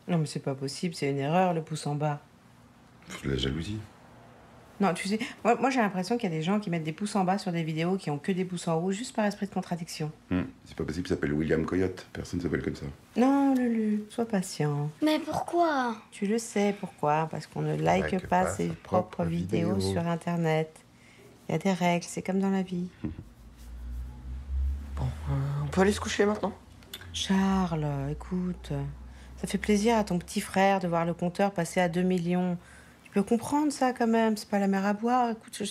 Non, mais c'est pas possible, c'est une erreur, le pouce en bas. De la jalousie. Non, tu sais, moi j'ai l'impression qu'il y a des gens qui mettent des pouces en bas sur des vidéos qui ont que des pouces en haut, juste par esprit de contradiction. C'est pas possible, il s'appelle William Coyote. Personne s'appelle comme ça. Non, Lulu, sois patient. Mais pourquoi? Tu le sais pourquoi, parce qu'on ne like pas ses propres vidéos sur Internet. Il y a des règles, c'est comme dans la vie. Bon, on peut aller se coucher maintenant? Charles, écoute, ça fait plaisir à ton petit frère de voir le compteur passer à 2 millions. Tu peux comprendre ça quand même, c'est pas la mer à boire, écoute.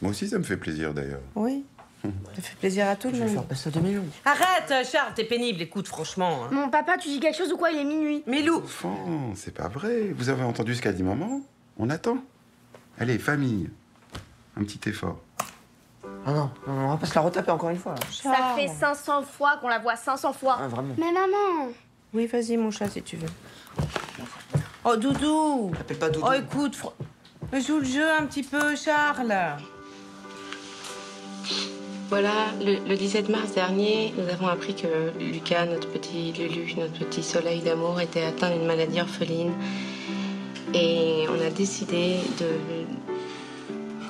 Moi aussi, ça me fait plaisir d'ailleurs. Oui, ça fait plaisir à tout le Je vais faire monde. passer à 2 millions. Arrête, Charles, t'es pénible, écoute, franchement. Hein. Mon papa, tu dis quelque chose ou quoi? Il est minuit. Milou. Enfant, c'est pas vrai. Vous avez entendu ce qu'a dit maman? On attend. Allez, famille. Un petit effort. Ah non, on va pas se la retaper encore une fois. Là. Ça fait 500 fois qu'on la voit, 500 fois. Ah, vraiment. Mais maman. Oui, vas-y, mon chat, si tu veux. Oh, Doudou. T'appelles pas Doudou. Oh, écoute, joue le jeu un petit peu, Charles. Voilà, le 17 mars dernier, nous avons appris que Lucas, notre petit Lulu, notre petit soleil d'amour, était atteint d'une maladie orpheline. Et on a décidé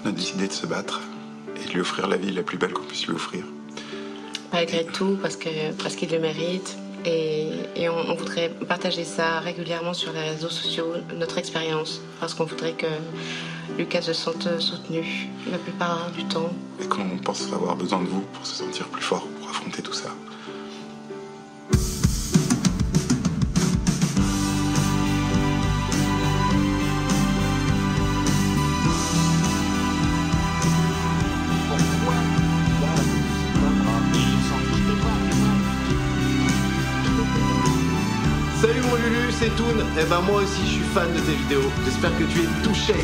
On a décidé de se battre et de lui offrir la vie la plus belle qu'on puisse lui offrir. malgré tout, parce qu'il le mérite. Et on voudrait partager ça régulièrement sur les réseaux sociaux, notre expérience, parce qu'on voudrait que Lucas se sente soutenu la plupart du temps. Et qu'on pense avoir besoin de vous pour se sentir plus fort, pour affronter tout ça. Salut mon Lulu, c'est Toon. Eh ben moi aussi je suis fan de tes vidéos. J'espère que tu es touché.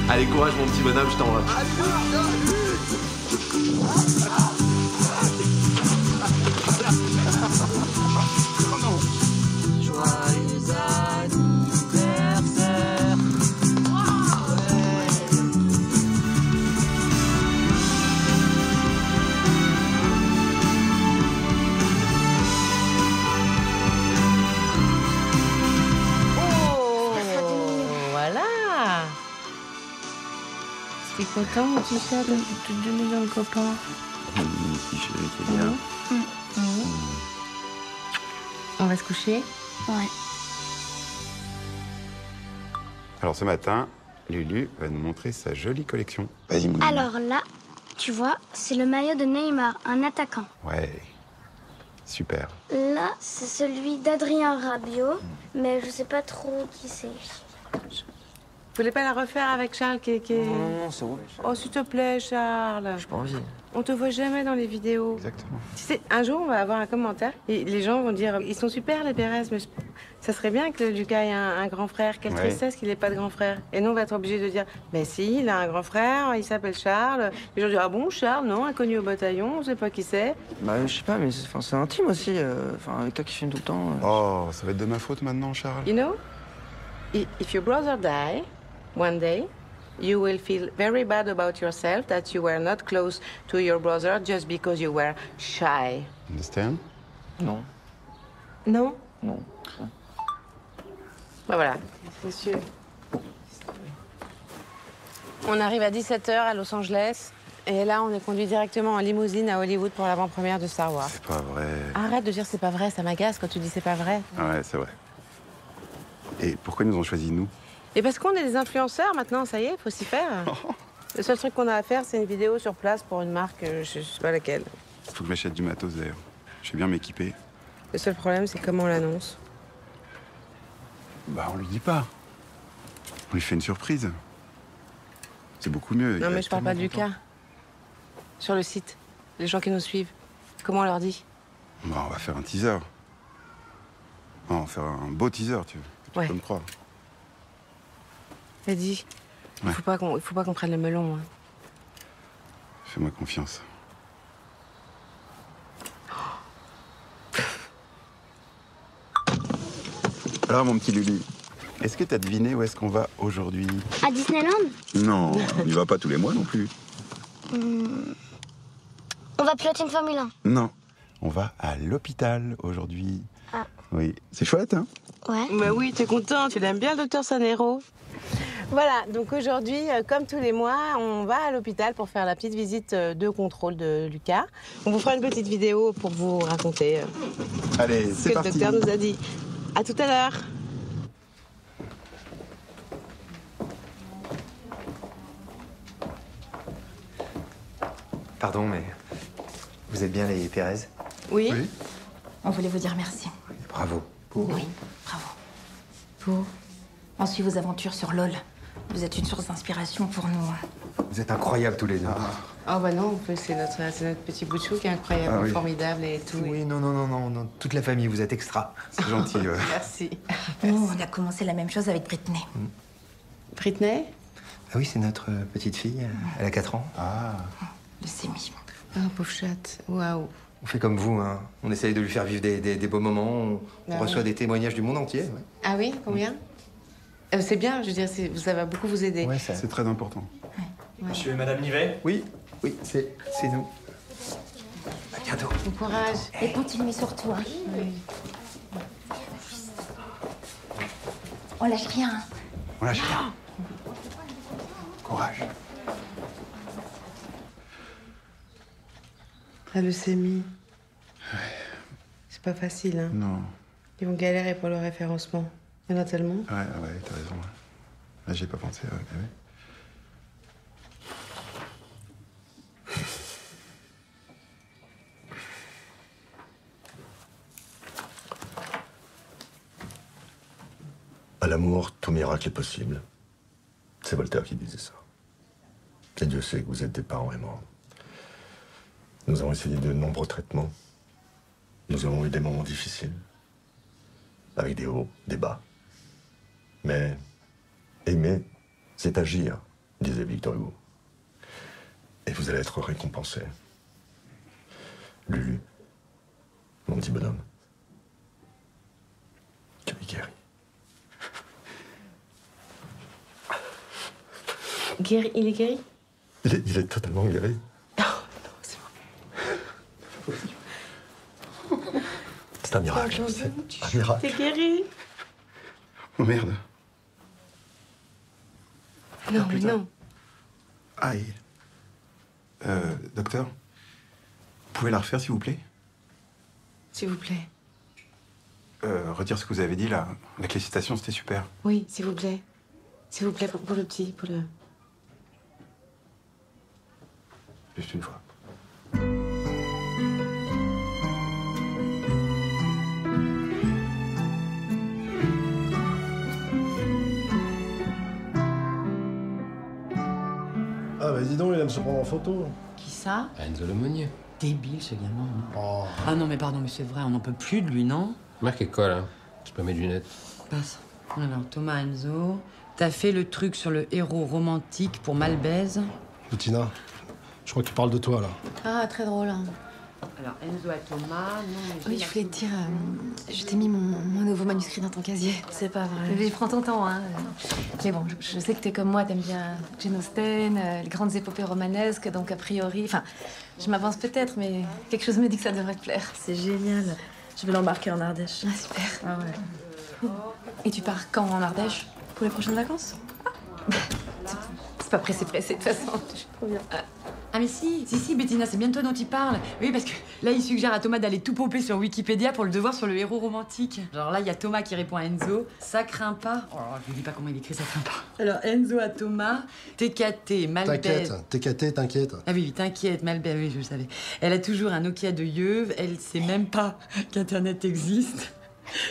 Allez, courage mon petit bonhomme, je t'envoie. Voilà. T'es content, mon petit chat, de te donner dans le copain? Petit chéri qui est bien. On va se coucher? Ouais. Alors ce matin, Lulu va nous montrer sa jolie collection. Vas-y, mon Alors là, tu vois, c'est le maillot de Neymar, un attaquant. Ouais. Super. Là, c'est celui d'Adrien Rabiot, mais je sais pas trop qui c'est. Vous voulez pas la refaire avec Charles qui est... Non, c'est bon. Oh, s'il te plaît, Charles. J'ai pas envie. On te voit jamais dans les vidéos. Exactement. Tu sais, un jour, on va avoir un commentaire et les gens vont dire « Ils sont super, les Pérez, mais ça serait bien que Lucas ait un grand frère. Quelle tristesse qu'il n'ait pas de grand frère. » Et nous, on va être obligés de dire « Mais si, il a un grand frère, il s'appelle Charles. » Les gens disent « Ah bon, Charles? Non, inconnu au bataillon, on sait pas qui c'est. » Bah, je sais pas, mais c'est intime aussi. Avec toi qui filme tout le temps. Oh, ça va être de ma faute maintenant, Charles. You know, if your brother die, one day, you will feel very bad about yourself that you were not close to your brother just because you were shy. Understand? Non. Non? Non. Ben voilà, monsieur. On arrive à 17h à Los Angeles. Et là, on est conduit directement en limousine à Hollywood pour l'avant-première de Star Wars. C'est pas vrai. Arrête de dire c'est pas vrai, ça m'agace quand tu dis c'est pas vrai. Ouais, c'est vrai. Et pourquoi ils nous ont choisis, nous? Et parce qu'on est des influenceurs maintenant, ça y est, faut s'y faire. Le seul truc qu'on a à faire, c'est une vidéo sur place pour une marque, je sais pas laquelle. Faut que je m'achète du matos, d'ailleurs. Je vais bien m'équiper. Le seul problème, c'est comment on l'annonce. Bah, on lui dit pas. On lui fait une surprise. C'est beaucoup mieux. Non, mais je parle pas de Lucas. Sur le site, les gens qui nous suivent, comment on leur dit? Bah, on va faire un teaser. Non, on va faire un beau teaser, tu peux me croire. Vas-y. Il faut pas qu'on prenne le melon. Hein. Fais-moi confiance. Alors, mon petit Lulu, est-ce que t'as deviné où est-ce qu'on va aujourd'hui? À Disneyland? Non, on n'y va pas tous les mois non plus. On va piloter une Formule 1. Non, on va à l'hôpital aujourd'hui. Ah. Oui, c'est chouette, hein? Ouais. Bah oui, t'es content, tu l'aimes bien le docteur Sanero. Voilà, donc aujourd'hui, comme tous les mois, on va à l'hôpital pour faire la petite visite de contrôle de Lucas. On vous fera une petite vidéo pour vous raconter Allez, ce c'est que parti. le docteur nous a dit. À tout à l'heure. Pardon, mais vous êtes bien les Pérez? Oui. Oui. On voulait vous dire merci. Bravo. Oui, bravo. Vous, on suit vos aventures sur LOL. Vous êtes une source d'inspiration pour nous. Vous êtes incroyables tous les deux. Oh bah non, en plus, c'est notre petit bout de chou qui est incroyable, Ah oui. formidable et tout. Oui, non, toute la famille, vous êtes extra. C'est gentil. Ouais. Merci. Nous, on a commencé la même chose avec Britney. Britney? Ah oui, c'est notre petite fille, elle a 4 ans. Ah. Leucémie. Oh, pauvre chatte. Waouh. On fait comme vous, hein. On essaye de lui faire vivre des beaux moments, on Ah reçoit ouais. des témoignages du monde entier. Ouais. Ah oui, combien? C'est bien, je veux dire, ça va beaucoup vous aider. Ouais, ça... C'est très important. Monsieur et Madame Nivet? Oui, c'est nous. À bientôt. Bon courage. Et continue surtout. Hein. Oui. On lâche rien. Hein. On lâche rien. Courage. La leucémie. C'est pas facile, hein. Non. Ils vont galérer pour le référencement. Il y en a tellement. Ouais, t'as raison. Ouais. Là, j'y ai pas pensé. Ouais. Mais ouais. À l'amour, tout miracle est possible. C'est Voltaire qui disait ça. Et Dieu sait que vous êtes des parents aimants. Nous avons essayé de nombreux traitements. Nous avons eu des moments difficiles. Avec des hauts, des bas. Mais aimer, c'est agir, disait Victor Hugo. Et vous allez être récompensé. Lulu, mon petit bonhomme. Tu es guéri. Guéri, il est guéri? Il est totalement guéri. Non, c'est bon. C'est un miracle. C'est un miracle. T'es guéri? Oh merde. Non, mais putain. non. Aïe. Docteur, vous pouvez la refaire, s'il vous plaît? S'il vous plaît. Redire ce que vous avez dit, là. Avec les citations, c'était super. Oui, s'il vous plaît. S'il vous plaît, pour le petit, pour le... Juste une fois. Ah bah dis donc, il aime se prendre en photo. Qui ça? Enzo Lemonnier. Débile ce gamin. Non Oh. Ah non mais pardon, mais c'est vrai, on n'en peut plus de lui, non? Marc école, hein. Je peux mettre des lunettes. Passe. Alors Thomas Enzo, t'as fait le truc sur le héros romantique pour Malbaise. Bettina, je crois qu'il parle de toi, là. Ah, très drôle. Hein. Alors Enzo à Thomas, non mais... Oui, je voulais te dire, je t'ai mis mon nouveau manuscrit dans ton casier. C'est pas vrai. Mais prends ton temps, hein. Mais bon, je sais que t'es comme moi, t'aimes bien Jane Austen, les grandes épopées romanesques, donc a priori... Enfin, je m'avance peut-être, mais quelque chose me dit que ça devrait te plaire. C'est génial. Je vais l'embarquer en Ardèche. Ah, super. Ah ouais. Et tu pars quand en Ardèche? Pour les prochaines vacances? C'est pas pressé de toute façon. Trop bien. Ah mais si, Bettina, c'est bien de toi dont il parle. Oui, parce que là, il suggère à Thomas d'aller tout popper sur Wikipédia pour le devoir sur le héros romantique. Genre là, il y a Thomas qui répond à Enzo, ça craint pas. Oh, je lui dis pas comment il écrit, ça craint pas. Alors Enzo à Thomas, TKT, Malbaise. T'inquiète, t'inquiète. Ah oui, t'inquiète, Malbaise, oui, je le savais. Elle a toujours un Nokia de yeuve, elle sait même pas qu'Internet existe.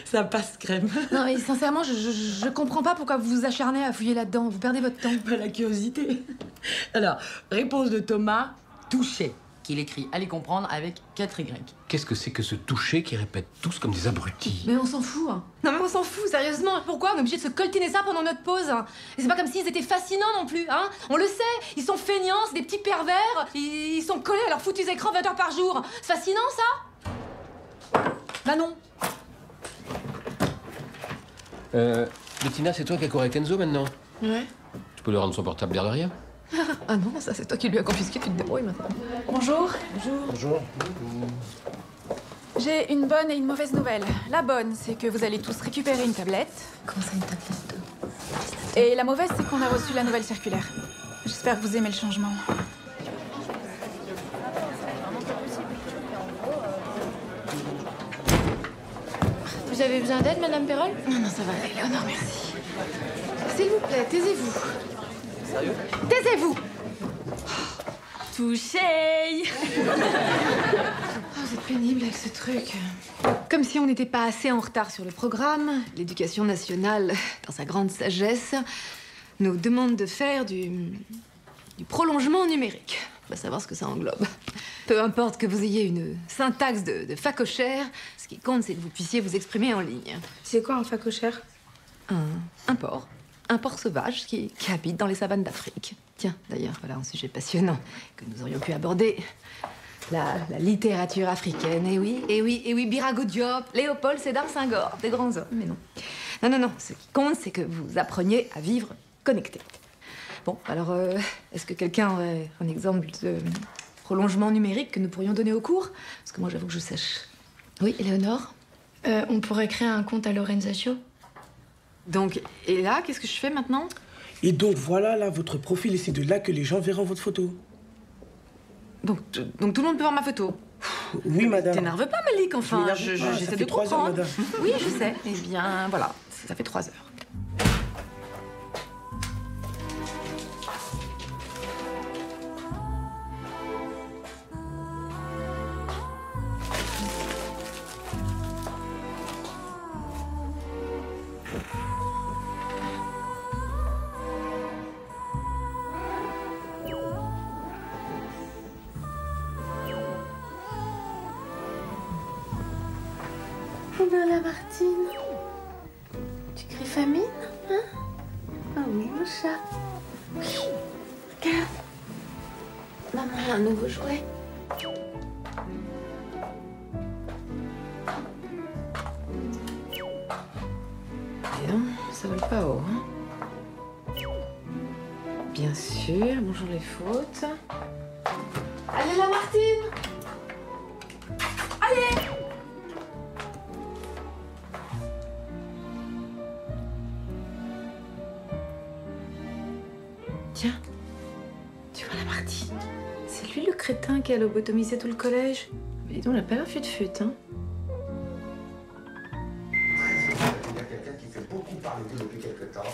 Ça passe crème. Non, mais sincèrement, je comprends pas pourquoi vous vous acharnez à fouiller là-dedans. Vous perdez votre temps. Pas la curiosité. Alors, réponse de Thomas, touché. Qu'il écrit, allez comprendre, avec 4 Y. Qu'est-ce que c'est que ce toucher qui répète tous comme des abrutis? Mais on s'en fout. Hein. Non, mais on s'en fout, sérieusement. Pourquoi on est obligé de se coltiner ça pendant notre pause? Hein. Et c'est pas comme s'ils étaient fascinants non plus, hein. On le sait, ils sont feignants, c'est des petits pervers. Ils sont collés à leurs foutus écrans 20 heures par jour. C'est fascinant, ça? Bah non. Bettina, c'est toi qui as couru avec Enzo maintenant? Ouais. Tu peux lui rendre son portable l'air de rien? Ah non, ça c'est toi qui lui as confisqué, tu te débrouilles maintenant. Bonjour. Bonjour. J'ai une bonne et une mauvaise nouvelle. La bonne, c'est que vous allez tous récupérer une tablette. Comment ça, une tablette? Et la mauvaise, c'est qu'on a reçu la nouvelle circulaire. J'espère que vous aimez le changement. Vous avez besoin d'aide, Madame Perrol? Non, ça va aller, Léonore, merci. S'il vous plaît, taisez-vous. Sérieux? Taisez-vous! Touché. Vous êtes pénible avec ce truc. Comme si on n'était pas assez en retard sur le programme, l'éducation nationale, dans sa grande sagesse, nous demande de faire du prolongement numérique. On va savoir ce que ça englobe. Peu importe que vous ayez une syntaxe de facochère, ce qui compte, c'est que vous puissiez vous exprimer en ligne. C'est quoi un facochère? Un porc. Un porc sauvage qui habite dans les savanes d'Afrique. Tiens, d'ailleurs, voilà un sujet passionnant que nous aurions pu aborder. La littérature africaine, eh oui, Birago Diop, Léopold Sédar Senghor, des grands hommes, mais non. Non, ce qui compte, c'est que vous appreniez à vivre connecté. Bon, alors, est-ce que quelqu'un aurait un exemple de prolongement numérique que nous pourrions donner au cours? Parce que moi, j'avoue que je sèche. Oui, Éléonore? On pourrait créer un compte à Lorenzaccio. Donc, et là, qu'est-ce que je fais maintenant? Et donc, voilà, là, votre profil, et c'est de là que les gens verront votre photo. Donc tout le monde peut voir ma photo? Oui, madame. T'énerve pas, Malik, enfin, j'essaie de 3 heures, comprendre. madame. Oui, je sais. Eh bien, voilà, ça fait 3 heures. Oh ben la Martine. Tu cries famine, hein? Ah oui, mon chat. Oui. Regarde. Maman a un nouveau jouet. Bien, ça vole pas haut, hein? Bien sûr, bonjour les fautes. Allez, la Martine! Allez! Tiens, tu vois la Martine? C'est lui le crétin qui a lobotomisé tout le collège. Mais dis donc, on n'a pas un fut-fut, hein? Il y a quelqu'un qui fait beaucoup parler de lui depuis quelque temps.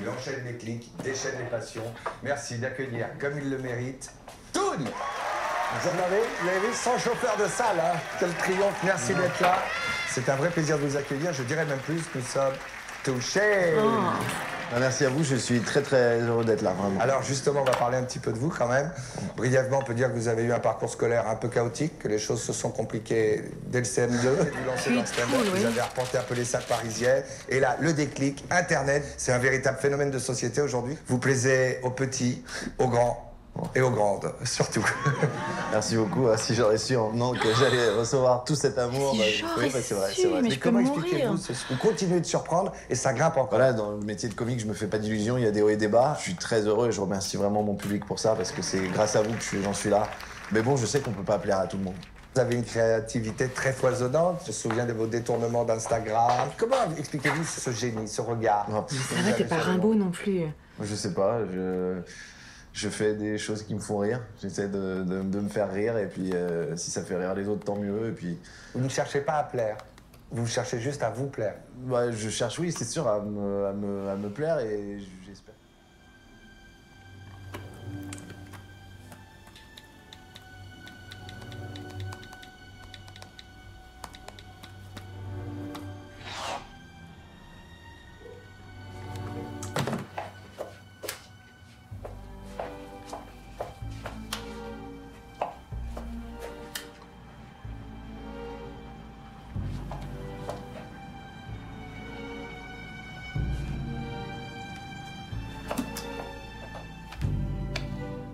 Il enchaîne les clics, déchaîne les passions. Merci d'accueillir, comme il le mérite, Toon. Vous avez vu, sans chauffeur de salle, hein. Quel triomphe, merci d'être là. C'est un vrai plaisir de vous accueillir. Je dirais même plus, nous sommes touchés. Merci à vous, je suis très très heureux d'être là, vraiment. Alors justement, on va parler un petit peu de vous quand même. Brièvement, on peut dire que vous avez eu un parcours scolaire un peu chaotique, que les choses se sont compliquées dès le CM2. Vous lancez dans le stand-up, vous avez arpenté un peu les salles parisiennes. Et là, le déclic, Internet, c'est un véritable phénomène de société aujourd'hui. Vous plaisez aux petits, aux grands et aux grandes, surtout. Merci beaucoup. Si j'aurais su en venant que j'allais recevoir tout cet amour, oui, c'est vrai, c'est vrai. Mais comment expliquez-vous? Vous continuez de surprendre et ça grimpe encore. Voilà, dans le métier de comique, je me fais pas d'illusions, il y a des hauts et des bas. Je suis très heureux et je remercie vraiment mon public pour ça parce que c'est grâce à vous que j'en suis là. Mais bon, je sais qu'on peut pas plaire à tout le monde. Vous avez une créativité très foisonnante. Je me souviens de vos détournements d'Instagram. Comment expliquez-vous ce génie, ce regard? C'est vrai, t'es pas Rimbaud non plus. Je sais pas, je fais des choses qui me font rire. J'essaie de me faire rire et puis si ça fait rire les autres, tant mieux. Et puis... Vous ne cherchez pas à plaire. Vous cherchez juste à vous plaire. Bah, je cherche, oui, c'est sûr, à me plaire et j'espère.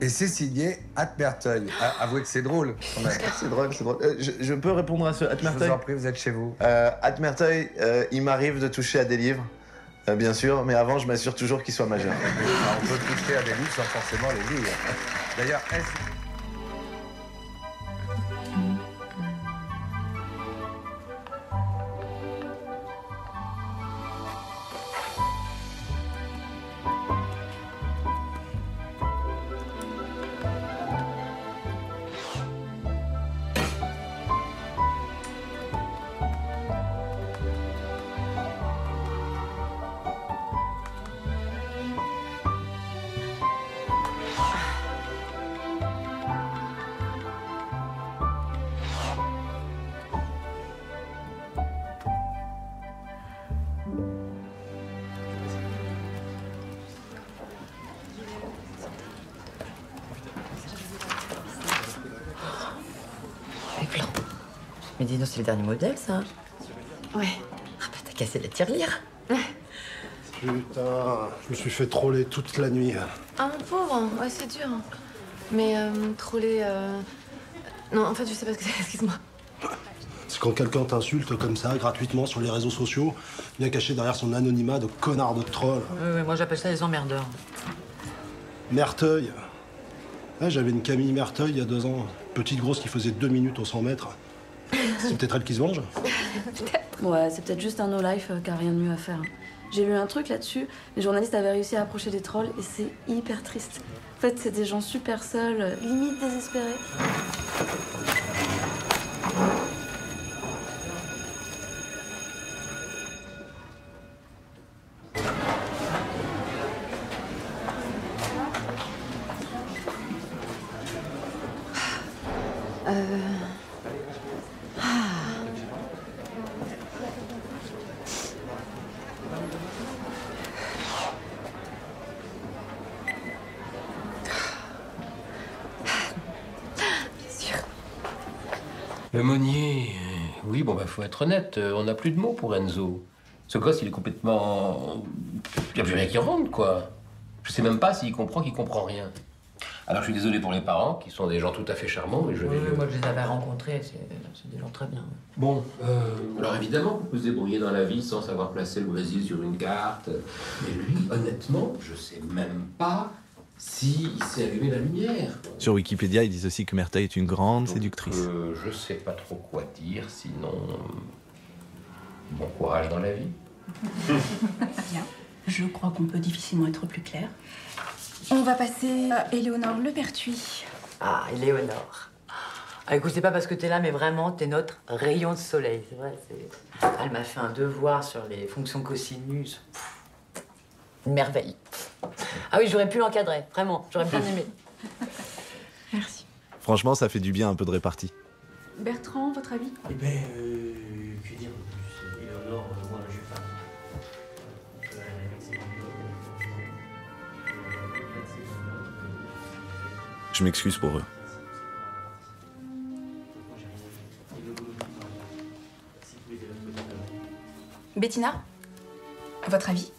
Et c'est signé Atmerteuil. Avouez que c'est drôle. C'est drôle, c'est drôle. Je peux répondre à ce Atmerteuil? Je vous en prie, vous êtes chez vous. Atmerteuil, il m'arrive de toucher à des livres, bien sûr, mais avant, je m'assure toujours qu'ils soient majeurs. On peut toucher à des livres sans forcément les lire. D'ailleurs, dis donc, c'est le dernier modèle, ça? Ouais. Ah bah t'as cassé la tirelire. Putain, je me suis fait troller toute la nuit. Ah, mon pauvre, ouais, c'est dur. Mais troller. Non, en fait, je sais pas ce que c'est, excuse-moi. C'est quand quelqu'un t'insulte comme ça, gratuitement, sur les réseaux sociaux, bien caché derrière son anonymat de connard de troll. Oui, moi j'appelle ça les emmerdeurs. Merteuil. Ouais, j'avais une Camille Merteuil il y a 2 ans. Petite grosse qui faisait 2 minutes au 100 mètres. C'est peut-être elle qui se venge? Ouais, c'est peut-être juste un no-life qui a rien de mieux à faire. J'ai lu un truc là-dessus, les journalistes avaient réussi à approcher des trolls et c'est hyper triste. En fait, c'est des gens super seuls, limite désespérés. Le Monnier, oui, bon, bah, faut être honnête, on n'a plus de mots pour Enzo. Ce gosse, il est complètement... Il n'y a plus rien qui rentre, quoi. Je sais même pas s'il comprend qu'il comprend rien. Alors, je suis désolé pour les parents, qui sont des gens tout à fait charmants, mais je vais... Moi, je les avais rencontrés, c'est des gens très bien. Bon, alors évidemment, vous vous débrouillez dans la vie sans savoir placer le Brésil sur une carte. Mais lui, honnêtement, je sais même pas s'il sait allumer la lumière. Sur Wikipédia, ils disent aussi que Merteuil est une grande séductrice. Je sais pas trop quoi dire, sinon... Bon courage dans la vie. Bien. Je crois qu'on peut difficilement être plus clair. On va passer à Éléonore Lepertuis. Ah, Éléonore. Ah, écoute, c'est pas parce que t'es là, mais vraiment, t'es notre rayon de soleil. C'est vrai, Elle m'a fait un devoir sur les fonctions cosinus. Une merveille. Ah oui, j'aurais pu l'encadrer, vraiment. J'aurais bien aimé. Merci. Franchement, ça fait du bien un peu de répartie. Bertrand, votre avis? Eh ben, que dire en plus? Éléonore, moi, je sais pas. Je m'excuse pour eux. Bettina, votre avis?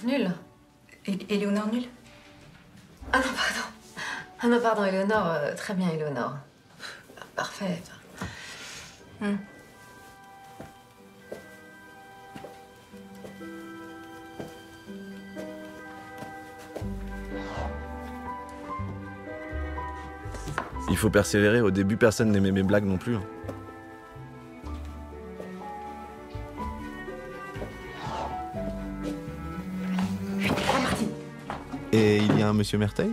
Nul. Éléonore, nul? Ah non, pardon. Ah non, pardon, Éléonore, très bien, Éléonore. Parfait. Il faut persévérer. Au début, personne n'aimait mes blagues non plus. Et il y a un monsieur Merteuil?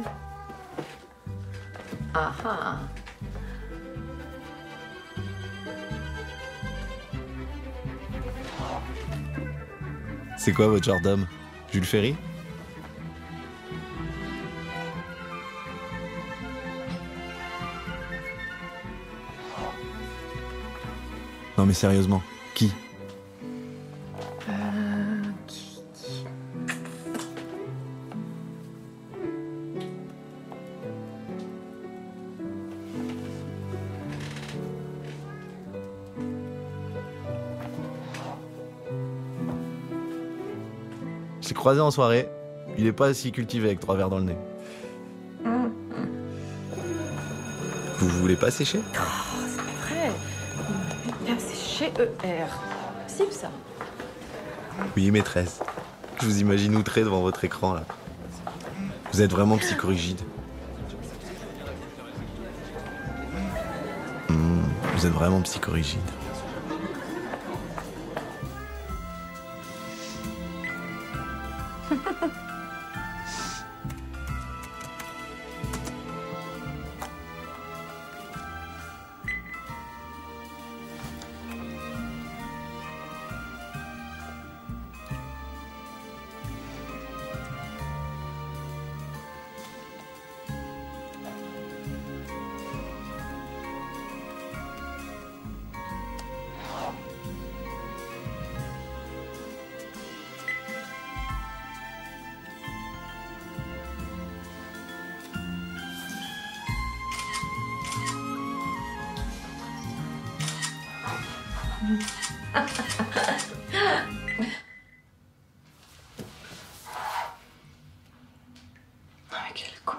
Ah ah. C'est quoi votre genre d'homme? Jules Ferry? Non mais sérieusement, qui? J'ai croisé en soirée. Il est pas si cultivé avec 3 verres dans le nez. Vous voulez pas sécher? Oh, c'est vrai. Bien, c'est chez ER. Possible, ça? Oui, maîtresse. Je vous imagine outré devant votre écran, là. Vous êtes vraiment psychorigide. Vous êtes vraiment psychorigide. Ah, quel con.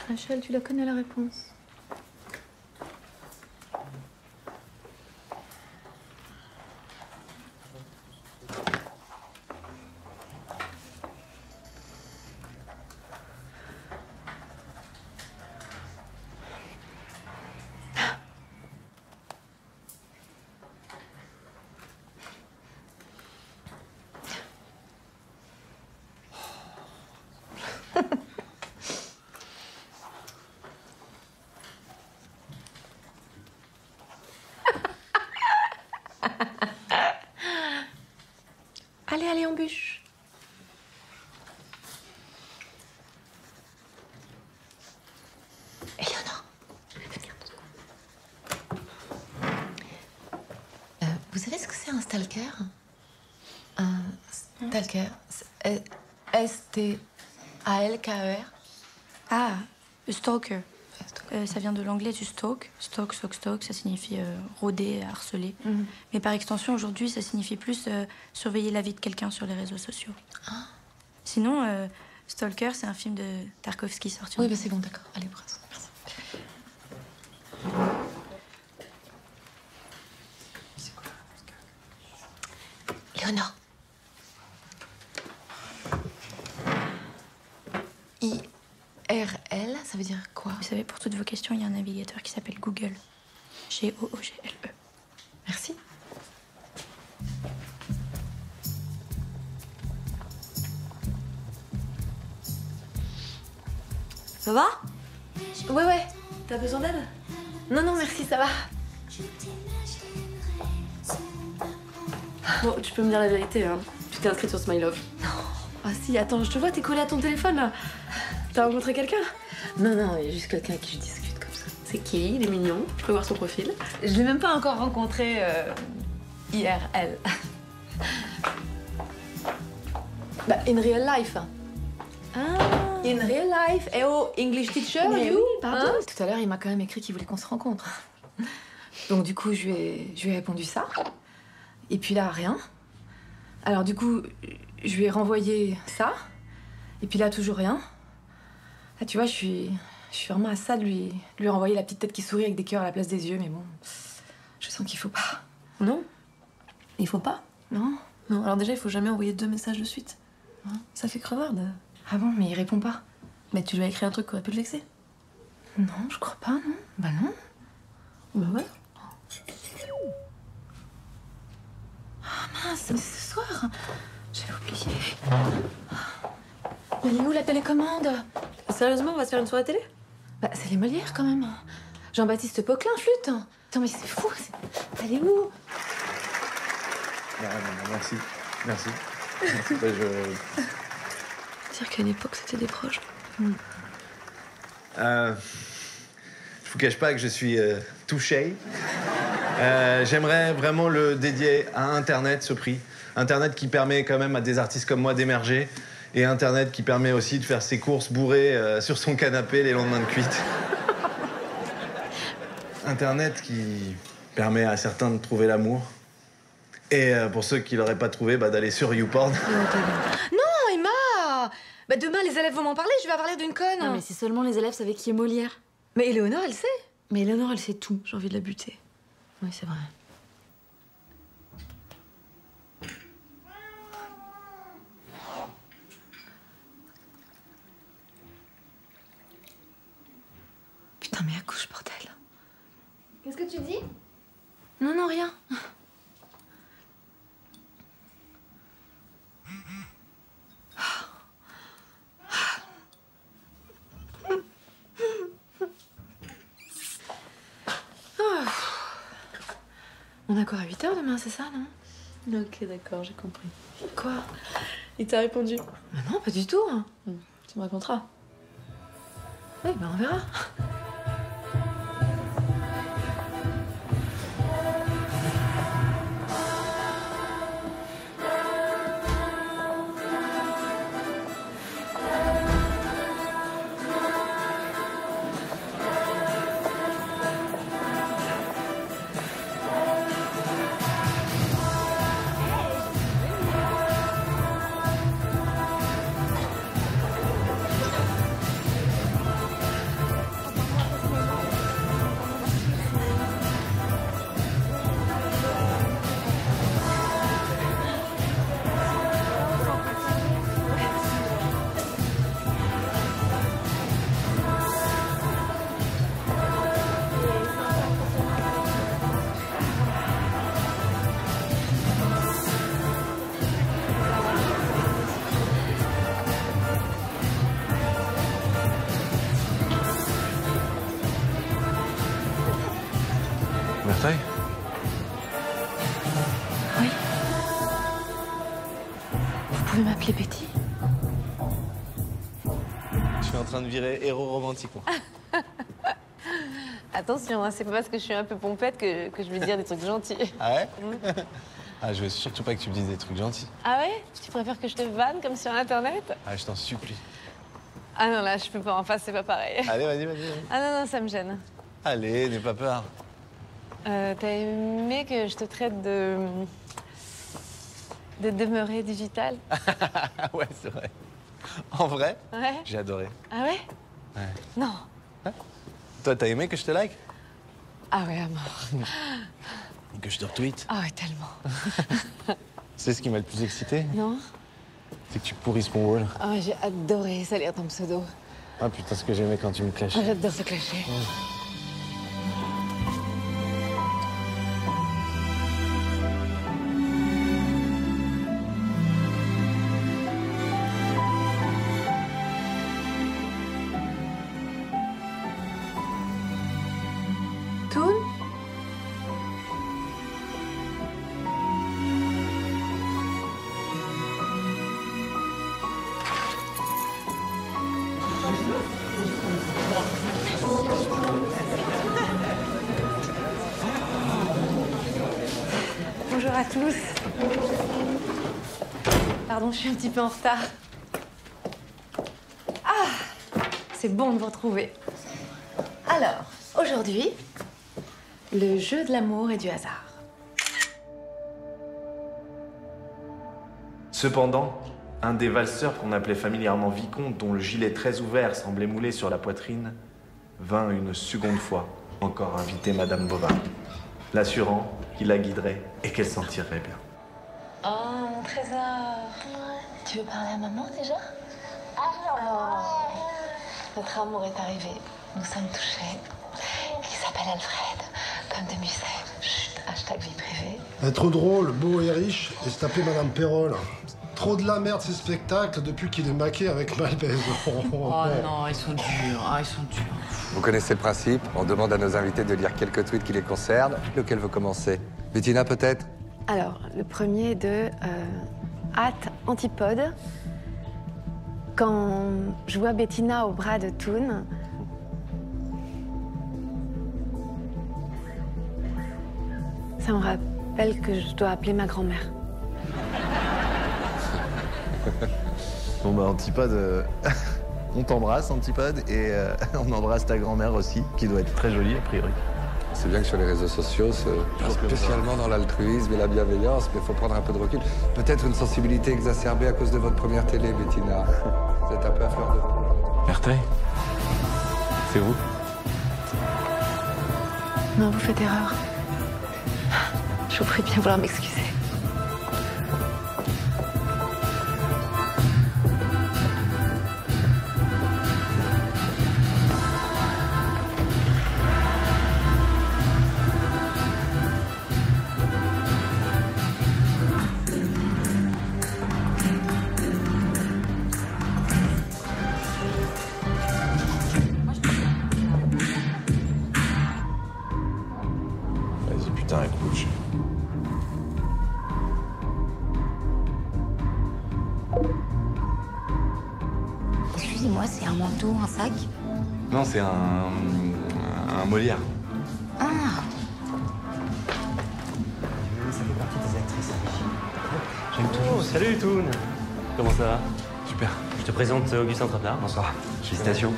Rachel, tu la connais la réponse. Allez, allez, en bûche. Eleonore, viens. Vous savez ce que c'est un stalker? Un stalker. S-T-A-L-K-E-R. Ah, stalker. Ça vient de l'anglais du stalk. Stalk, ça signifie rôder, harceler. Mais par extension, aujourd'hui, ça signifie plus surveiller la vie de quelqu'un sur les réseaux sociaux. Ah. Sinon, Stalker, c'est un film de Tarkovsky sorti. Oui, bah c'est bon, d'accord. Allez, presse. Merci. Léonore. IRL, ça veut dire quoi? Vous savez, pour toutes vos questions, il y a un navigateur qui s'appelle Google. G-O-O-G-L-E. Merci. Ça va? Ouais. T'as besoin d'aide? Non, merci, ça va. Bon, tu peux me dire la vérité, hein. Tu t'es inscrite sur Smilove. Non. Ah si, attends, je te vois, t'es collée à ton téléphone, là. T'as rencontré quelqu'un? Non, il y a juste quelqu'un avec qui je discute comme ça. C'est qui? Il est mignon. Je peux voir son profil. Je l'ai même pas encore rencontré IRL. Bah, in real life. Ah. In real life. Eh oh, English teacher, Mais you? oui, pardon. Hein? Tout à l'heure, il m'a quand même écrit qu'il voulait qu'on se rencontre. Donc du coup, je lui ai répondu ça. Et puis là, rien. Alors du coup, je lui ai renvoyé ça. Et puis là, toujours rien. Là, tu vois, je suis vraiment à ça de lui renvoyer la petite tête qui sourit avec des cœurs à la place des yeux. Mais bon, je sens qu'il faut pas. Non. Il faut pas. Non. Non, alors déjà, il faut jamais envoyer 2 messages de suite. Hein, ça fait crevarde. Ah bon, mais il répond pas. Mais tu lui as écrit un truc qui aurait pu le vexer. Non, je crois pas, non. Bah non. Bah ouais. Ah mince, mais c'est ce soir. J'avais oublié. Elle est où la télécommande? Sérieusement, on va se faire une soirée télé? Bah c'est les Molières quand même. Jean-Baptiste Poquelin, flûte. Attends, mais c'est fou. Elle est où? Merci. Bah, Dire qu'à une époque, c'était des proches. Je vous cache pas que je suis touché. J'aimerais vraiment le dédier à Internet, ce prix. Internet qui permet quand même à des artistes comme moi d'émerger. Et Internet qui permet aussi de faire ses courses bourrées sur son canapé les lendemains de cuite. Internet qui permet à certains de trouver l'amour. Et pour ceux qui l'auraient pas trouvé, d'aller sur YouPorn. Non, Emma. Bah demain, les élèves vont m'en parler, je vais avoir l'air d'une conne. Non, mais si seulement les élèves savaient qui est Molière. Mais Éléonore, elle sait. Mais Éléonore, elle sait tout. J'ai envie de la buter. Oui, c'est vrai. Putain, mais accouche, bordel. Qu'est-ce que tu dis? Non, rien. On a quoi à 8h demain, c'est ça, non? Ok, d'accord, j'ai compris. Quoi? Il t'a répondu? Mais non, pas du tout. Tu me raconteras. Oui, on verra. Oui. Vous pouvez m'appeler Betty? Je suis en train de virer héros romantique, moi. Attention, hein, c'est pas parce que je suis un peu pompette que je vais dire des trucs gentils. Ah ouais? Ah, je veux surtout pas que tu me dises des trucs gentils. Ah ouais? Tu préfères que je te vanne comme sur Internet? Ah, je t'en supplie. Ah non, là, je peux pas. En face, c'est pas pareil. Allez, vas-y, vas-y. Ah non, non, ça me gêne. Allez, n'aie pas peur. T'as aimé que je te traite de demeuré digital? Ouais, c'est vrai. En vrai? Ouais. J'ai adoré. Ah ouais? Ouais. Non. Hein? Toi, t'as aimé que je te like? Ah ouais, à mort. Que je te retweet? Ah ouais, tellement. C'est ce qui m'a le plus excité? Non? C'est que tu pourrisses mon wall. Ah ouais, j'ai adoré salir ton pseudo. Ah putain, ce que j'aimais quand tu me clashais. Ah, j'adore te clasher. Toon? Bonjour à tous. Pardon, je suis un petit peu en retard. Ah, c'est bon de vous retrouver. Alors, aujourd'hui, le jeu de l'amour et du hasard. Cependant, un des valseurs qu'on appelait familièrement Vicomte, dont le gilet très ouvert semblait moulé sur la poitrine, vint une seconde fois encore inviter Madame Bovary, l'assurant qu'il la guiderait et qu'elle s'en tirerait bien. Oh, mon trésor. Tu veux parler à maman déjà? Oh. Notre amour est arrivé. Nous sommes touchés. Il s'appelle Alfred, comme de musée. Chut, hashtag vie privée. Être drôle, beau et riche et se taper Madame Perrol. Trop de la merde ces spectacles depuis qu'il est maqué avec Malbez. Oh non, ils sont durs. Ah, ils sont durs. Vous connaissez le principe, on demande à nos invités de lire quelques tweets qui les concernent. Lequel veut commencer? Bettina peut-être? Alors, le premier de Antipode. Quand je vois Bettina au bras de Toon, ça me rappelle que je dois appeler ma grand-mère. Bon bah Antipode, on t'embrasse Antipode et on embrasse ta grand-mère aussi, qui doit être très jolie a priori. C'est bien que sur les réseaux sociaux, pas spécialement dans l'altruisme et la bienveillance, mais il faut prendre un peu de recul. Peut-être une sensibilité exacerbée à cause de votre première télé, Bettina. Vous êtes un peu à fleur de peau. Merteuil, c'est vous? Non, vous faites erreur. Je vous prie bien vouloir m'excuser. Vas-y putain, écoute. Excusez-moi, c'est un manteau, un sac? Non, c'est un Molière. Ah! Ça fait partie des actrices. J'aime tout. Oh, salut Toon. Comment ça va? Super. Je te présente Augustin Trapenard. Bonsoir. Félicitations.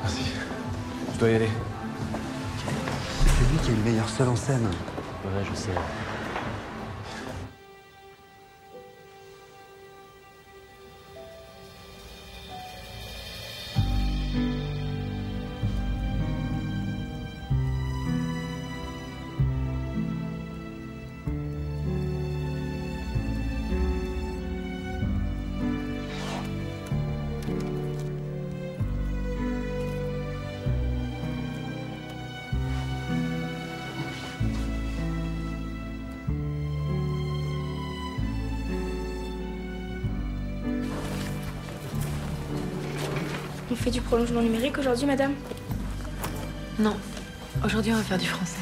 Merci. Je dois y aller. C'est lui qui est le meilleur seul en scène. Ouais, je sais. On fait du prolongement numérique aujourd'hui, madame? Non. Aujourd'hui, on va faire du français.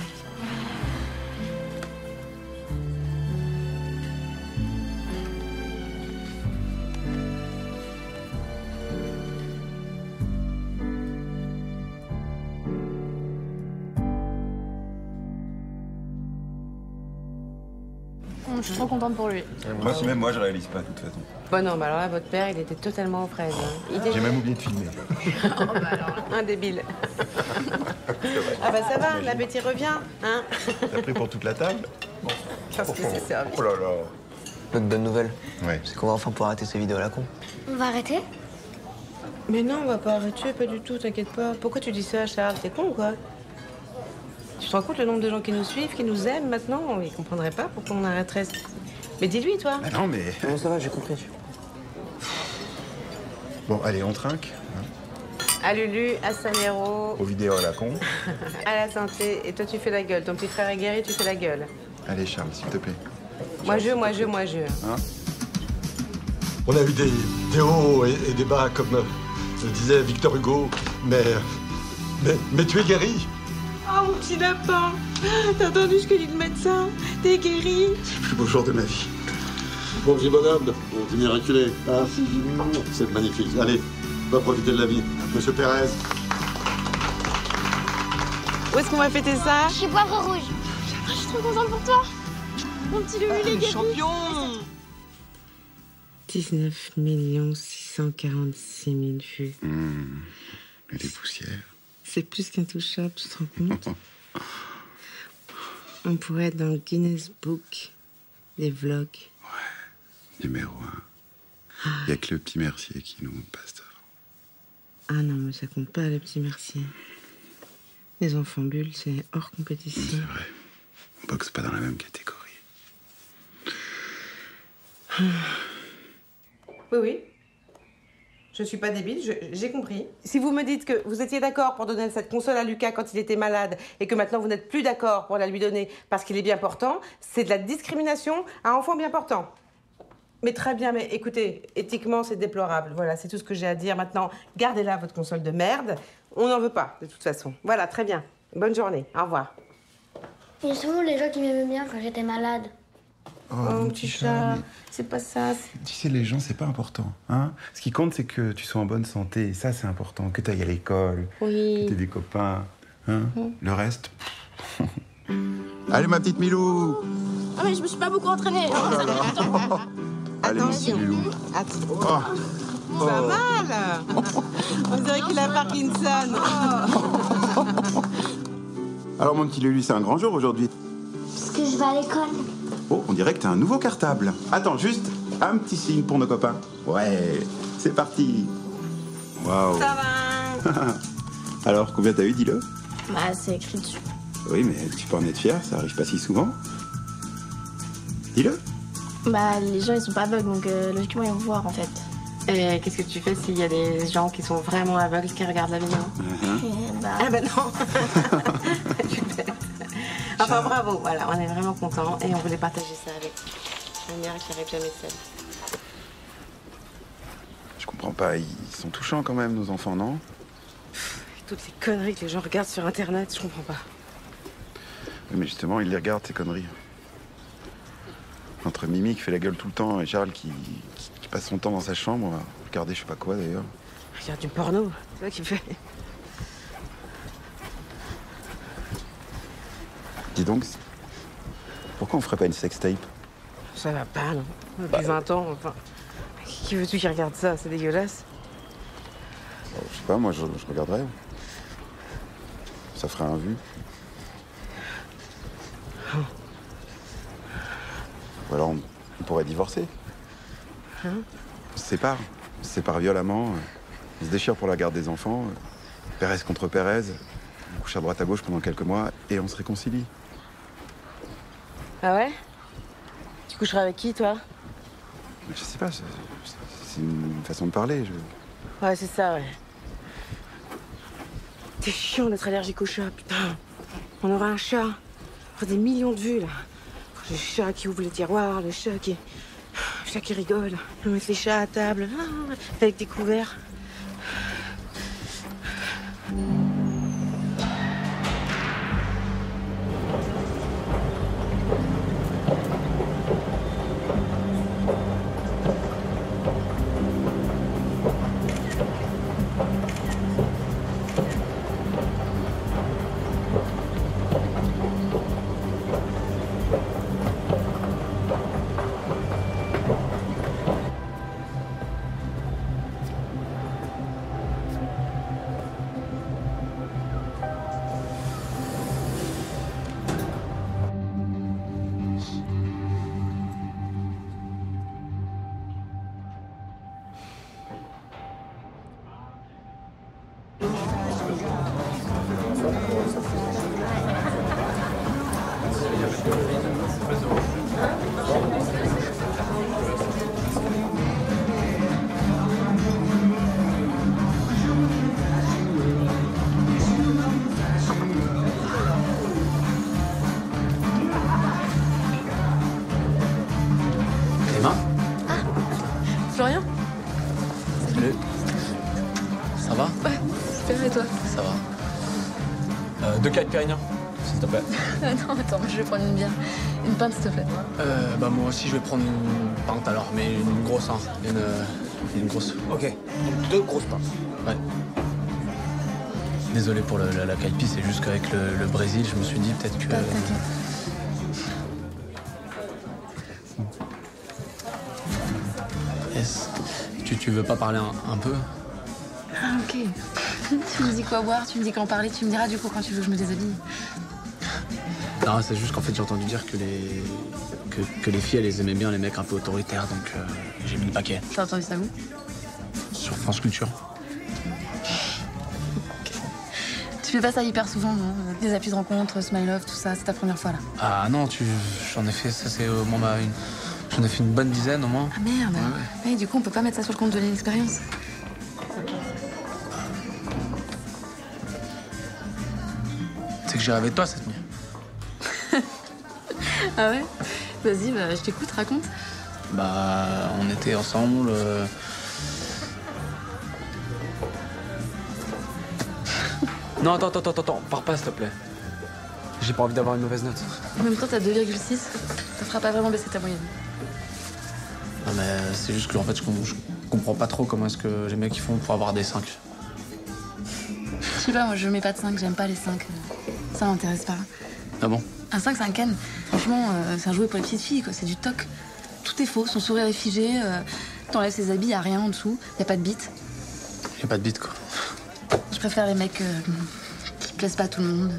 Je suis trop contente pour lui. Moi, si même moi, je réalise pas, de toute façon. Bon, non, bah alors là, votre père, il était totalement aux fraises. Hein. J'ai même oublié de filmer. Oh, bah alors, un débile. Ah bah ça va, l'appétit revient, hein. T'as pris pour toute la table? Parce que c'est servi. Oh là là. Notre bonne nouvelle, ouais, c'est qu'on va enfin pouvoir arrêter ces vidéos à la con. On va arrêter? Mais non, on va pas arrêter, pas du tout, t'inquiète pas. Pourquoi tu dis ça, Charles? T'es con ou quoi? Tu te rends compte le nombre de gens qui nous suivent, qui nous aiment maintenant? Ils comprendraient pas pourquoi on arrêterait. Mais dis-lui, toi. Ah non, mais... Bon, ça va, j'ai compris. Bon, allez, on trinque. À Lulu, à Sanero. Aux vidéos à la con. À la santé. Et toi, tu fais la gueule. Ton petit frère est guéri, tu fais la gueule. Allez, Charles, s'il te plaît. Moi, je. Hein? On a eu des hauts et des bas, comme disait Victor Hugo, mais tu es guéri. Oh, mon petit lapin. T'as entendu ce que dit le médecin? T'es guéri. C'est le plus beau jour de ma vie. Bon petit bonhomme, bon, t'es miraculé, hein? C'est magnifique. Allez, va profiter de la vie. Monsieur Pérez. Où est-ce qu'on va fêter ça? Chez Poivre Rouge. Je suis trop contente pour toi. Mon petit Lulu, il est guéri. Champion. 19 646 000 vues. Et des poussières. C'est plus qu'intouchable, tu te rends compte? On pourrait être dans le Guinness Book des vlogs. Numéro 1. Il n'y a que le petit Mercier qui nous passe ça. Ah non, mais ça compte pas, le petit Mercier. Les enfants bulles, c'est hors compétition. C'est vrai. On boxe pas dans la même catégorie. Oui. Je suis pas débile, j'ai compris. Si vous me dites que vous étiez d'accord pour donner cette console à Lucas quand il était malade et que maintenant vous n'êtes plus d'accord pour la lui donner parce qu'il est bien portant, c'est de la discrimination à un enfant bien portant. Mais très bien, mais écoutez, éthiquement, c'est déplorable. Voilà, c'est tout ce que j'ai à dire. Maintenant, gardez-la, votre console de merde. On n'en veut pas, de toute façon. Voilà, très bien. Bonne journée. Au revoir. Il y a souvent les gens qui m'aimaient bien quand j'étais malade. Oh, mon petit chat, mais... c'est pas ça. Tu sais, les gens, c'est pas important. Hein? Ce qui compte, c'est que tu sois en bonne santé. Et ça, c'est important. Que tu ailles à l'école, oui, que tu aies des copains. Hein? Le reste... Allez, ma petite Milou. Ah mais je me suis pas beaucoup entraînée. Oh là là. Allez, attention. Milou. Attends. Pas mal. On dirait qu'il a Parkinson. Alors, mon petit Lulu, c'est un grand jour aujourd'hui. Parce que je vais à l'école. Oh, on dirait que t'as un nouveau cartable. Attends, juste un petit signe pour nos copains. Ouais, c'est parti. Waouh. Ça va. Alors, combien t'as eu, dis-le? Bah, c'est écrit dessus. Oui, mais tu peux en être fier, ça arrive pas si souvent. Dis-le. Bah, les gens, ils sont pas aveugles, donc logiquement, ils vont voir, en fait. Et qu'est-ce que tu fais s'il y a des gens qui sont vraiment aveugles qui regardent la vidéo? Ah ben non. Enfin, bravo, voilà, on est vraiment contents et on voulait partager ça avec une mère qui arrive jamais seule. Je comprends pas, ils sont touchants quand même, nos enfants, non? Toutes ces conneries que les gens regardent sur Internet, je comprends pas. Oui, mais justement, ils les regardent, ces conneries. Entre Mimi qui fait la gueule tout le temps et Charles qui passe son temps dans sa chambre, regarder je sais pas quoi d'ailleurs. Regarde du porno, c'est ça qu'il fait. Dis donc, pourquoi on ferait pas une sextape? Ça va pas, non? Depuis 20 ans, enfin... Qui veux-tu qui regarde ça? C'est dégueulasse. Je sais pas, moi je regarderais. Ça ferait un vu. Ou alors on pourrait divorcer. Hein? On se sépare violemment, on se déchire pour la garde des enfants, Pérez contre Pérez, on couche à droite à gauche pendant quelques mois et on se réconcilie. Ah ouais? Tu coucheras avec qui, toi? Je sais pas, c'est une façon de parler. Ouais, c'est ça, ouais. T'es chiant d'être allergique au chat, putain. On aura un chat. On aura des millions de vues, là. Le chat qui ouvre les tiroirs, le chat qui rigole. On va mettre les chats à table, avec des couverts. 2 caipirinha, s'il te plaît. Non, attends, je vais prendre une bière. Une pinte, s'il te plaît. Bah moi aussi, je vais prendre une pinte alors, mais une grosse, hein. Une grosse. Ok, donc 2 grosses pintes. Ouais. Désolé pour la caipi, c'est juste qu'avec le Brésil, je me suis dit peut-être que... Yes. Tu veux pas parler un peu? Ah, ok. Tu me dis quoi boire, tu me dis quand parler, tu me diras du coup quand tu veux que je me déshabille. Non, c'est juste qu'en fait, j'ai entendu dire que les filles, elles aimaient bien les mecs un peu autoritaires, donc j'ai mis le paquet. T'as entendu ça où? Sur France Culture. Tu fais pas ça hyper souvent, non? Des applis de rencontre, Smile Love, tout ça, c'est ta première fois là. Ah non, j'en ai fait, ça c'est au moins j'en ai fait une bonne dizaine au moins. Ah merde. Ouais, du coup, on peut pas mettre ça sur le compte de l'inexpérience. C'est que j'ai rêvé de toi cette nuit. Ah ouais? Vas-y, bah, je t'écoute, raconte. Bah, on était ensemble. Non, attends, pars pas s'il te plaît. J'ai pas envie d'avoir une mauvaise note. En même temps, t'as 2,6. Ça fera pas vraiment baisser ta moyenne. Non mais c'est juste que en fait, je comprends pas trop comment est-ce que les mecs ils font pour avoir des 5. Je sais pas, moi je mets pas de 5, j'aime pas les 5. Ça m'intéresse pas. Ah bon? Un 5, c'est un ken. Franchement, c'est un jouet pour les petites filles, quoi. C'est du toc. Tout est faux, son sourire est figé, t'enlèves ses habits, y a rien en dessous, y a pas de bite. Y a pas de bite, quoi. Je préfère les mecs qui plaisent pas à tout le monde.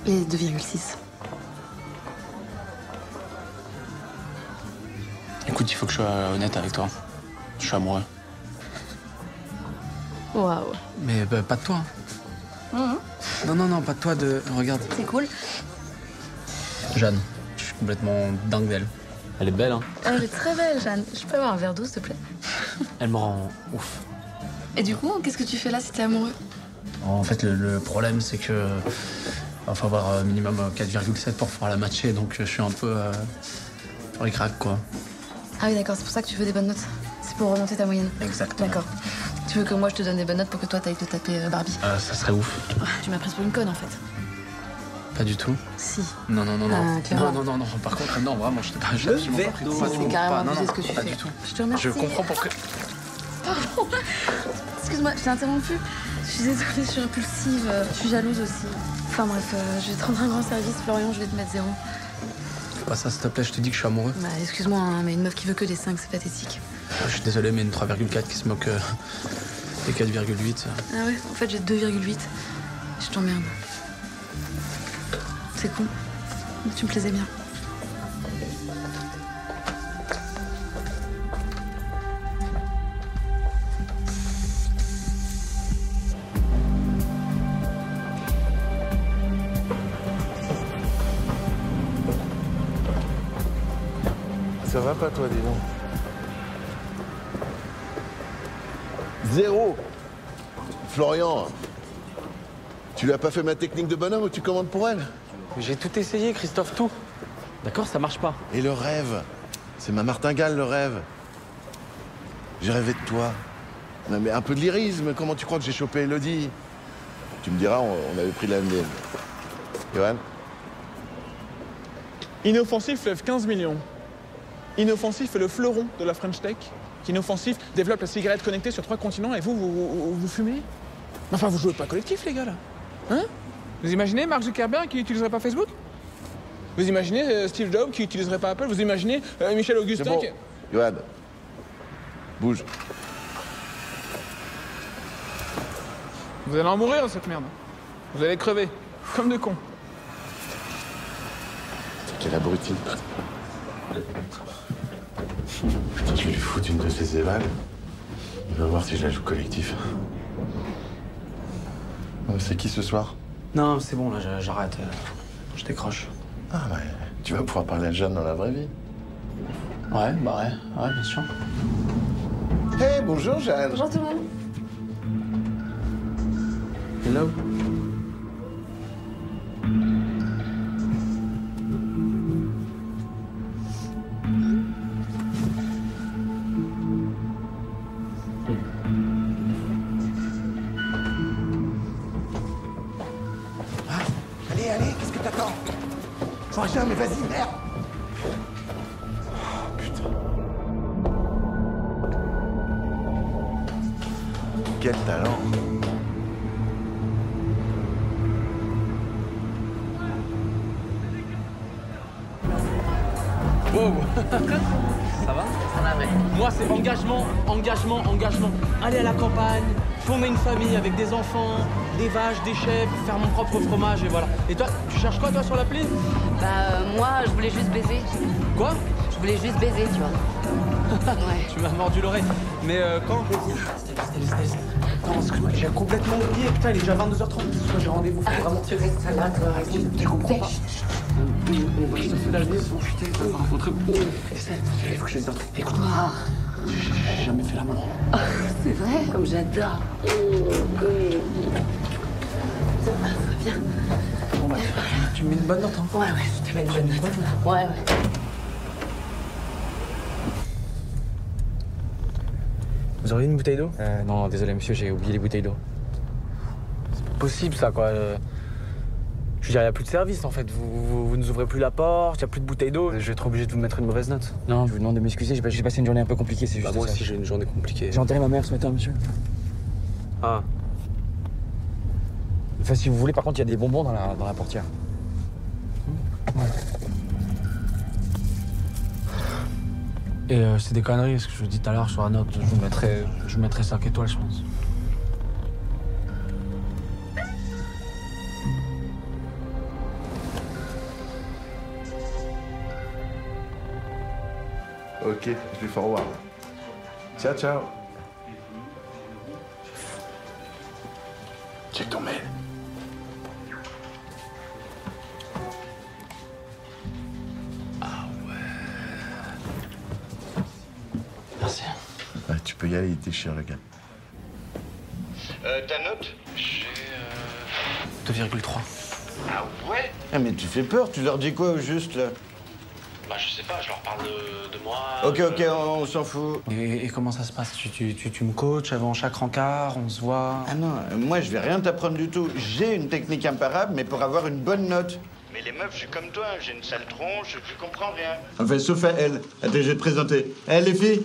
Les 2,6. Écoute, il faut que je sois honnête avec toi. Je suis amoureux. Waouh. Mais bah, pas de toi. Non, pas de toi, Regarde. C'est cool. Jeanne, je suis complètement dingue d'elle. Elle est belle, hein? Elle est très belle, Jeanne. Je peux avoir un verre d'eau, s'il te plaît? Elle me rend ouf. Et du coup, qu'est-ce que tu fais là si t'es amoureux? En fait, le problème, c'est que... Il faut avoir minimum 4,7 pour pouvoir la matcher, donc je suis un peu... ric-rac, quoi. Ah oui, d'accord, c'est pour ça que tu veux des bonnes notes. C'est pour remonter ta moyenne. Exactement. D'accord. Tu veux que moi je te donne des bonnes notes pour que toi t'ailles te taper Barbie? Ça serait ouf. Tu m'as prise pour une conne en fait. Pas du tout. Si. Non. clairement. Non. Par contre, non, vraiment, je t'ai pas... C'est carrément abusé ce que tu fais. Pas du tout. Je te remercie. Je comprends pourquoi... Pardon. Excuse-moi, je t'ai interrompu. Je suis désolée, je suis impulsive. Je suis jalouse aussi. Enfin bref, je vais te rendre un grand service, Florian, je vais te mettre 0. Fais pas ça, s'il te plaît, je te dis que je suis amoureux. Bah, excuse-moi, hein, mais une meuf qui veut que des 5, c'est pathétique. Je suis désolé, mais une 3,4 qui se moque des 4,8. Ah ouais? En fait, j'ai 2,8. Je t'emmerde. C'est con. Tu me plaisais bien. Ça va pas, toi, dis donc? 0. Florian, tu lui as pas fait ma technique de bonhomme ou tu commandes pour elle? J'ai tout essayé, Christophe, tout. D'accord, ça marche pas. Et le rêve? C'est ma martingale, le rêve. J'ai rêvé de toi. Non, mais un peu de lyrisme, comment tu crois que j'ai chopé Elodie? Tu me diras, on avait pris la MDM. Johan? Inoffensif lève 15 millions. Inoffensif est le fleuron de la French Tech. Inoffensif développe la cigarette connectée sur 3 continents et vous fumez? Enfin, vous jouez pas collectif, les gars, là. Hein? Vous imaginez Mark Zuckerberg qui n'utiliserait pas Facebook? Vous imaginez Steve Jobs qui n'utiliserait pas Apple? Vous imaginez Michel Augustin bon. qui... Johan, bouge. Vous allez en mourir de cette merde. Vous allez crever. Comme de cons. Quel abruti. Putain, je vais lui foutre une de ces évals. On va voir si je la joue collectif. C'est qui ce soir? Non, c'est bon, là, j'arrête. Je décroche. Ah ouais, tu vas pouvoir parler à Jeanne dans la vraie vie. Ouais, ouais, bien sûr. Hey, bonjour Jeanne. Bonjour tout le monde. Hello. Putain, mais vas-y, merde. Quel talent. Wow. Ça va? Moi, c'est engagement, engagement, engagement. Aller à la campagne, fonder une famille avec des enfants, des vaches, des chèvres, faire mon propre fromage et voilà. Et toi, tu cherches quoi, toi, sur l'appli? Moi, je voulais juste baiser. Quoi? Je voulais juste baiser, tu vois. Ouais. Tu m'as mordu l'oreille. Mais quand? Non, excuse-moi, j'ai complètement oublié. Putain, il est déjà 22h30. J'ai rendez-vous. Faut vraiment. Tu restes là, toi. Tu comprends pas. Je te fais la vie, son chuté, on va rencontrer. Il faut que je les entraîne. Écoute, j'ai jamais fait l'amour. C'est vrai, comme j'adore. Viens. Bon, bah, tu me mets une bonne note, hein? Ouais, je te mets une bonne note. Ouais. Vous auriez une bouteille d'eau? Non, désolé, monsieur, j'ai oublié les bouteilles d'eau. C'est pas possible, ça, quoi. Je veux dire, il n'y a plus de service, en fait. Vous nous ouvrez plus la porte, il n'y a plus de bouteille d'eau. Je vais être obligé de vous mettre une mauvaise note. Non, je vous demande de m'excuser, j'ai passé une journée un peu compliquée, c'est juste moi ça. aussi, j'ai une journée compliquée. J'ai enterré ma mère ce matin, monsieur. Ah. Enfin, si vous voulez, par contre, il y a des bonbons dans la portière. Ouais. Et c'est des conneries, ce que je vous dis tout à l'heure sur la note. Je vous mettrai 5 étoiles, je pense. Ok, je lui forward. Ciao, ciao. Check ton mail. Merci. Ouais, tu peux y aller, il déchire le gars. Ta note? J'ai 2,3. Ah ouais? Ah mais tu fais peur, tu leur dis quoi au juste là? Bah je sais pas, je leur parle de moi. Ok, on s'en fout. Et comment ça se passe? Tu me coaches avant chaque rencard, on se voit? Ah non, moi je vais rien t'apprendre du tout. J'ai une technique imparable, mais pour avoir une bonne note. Mais les meufs, je suis comme toi, j'ai une sale tronche, je comprends rien. Enfin, sauf à elle. Attends, je vais te présenter. Les filles,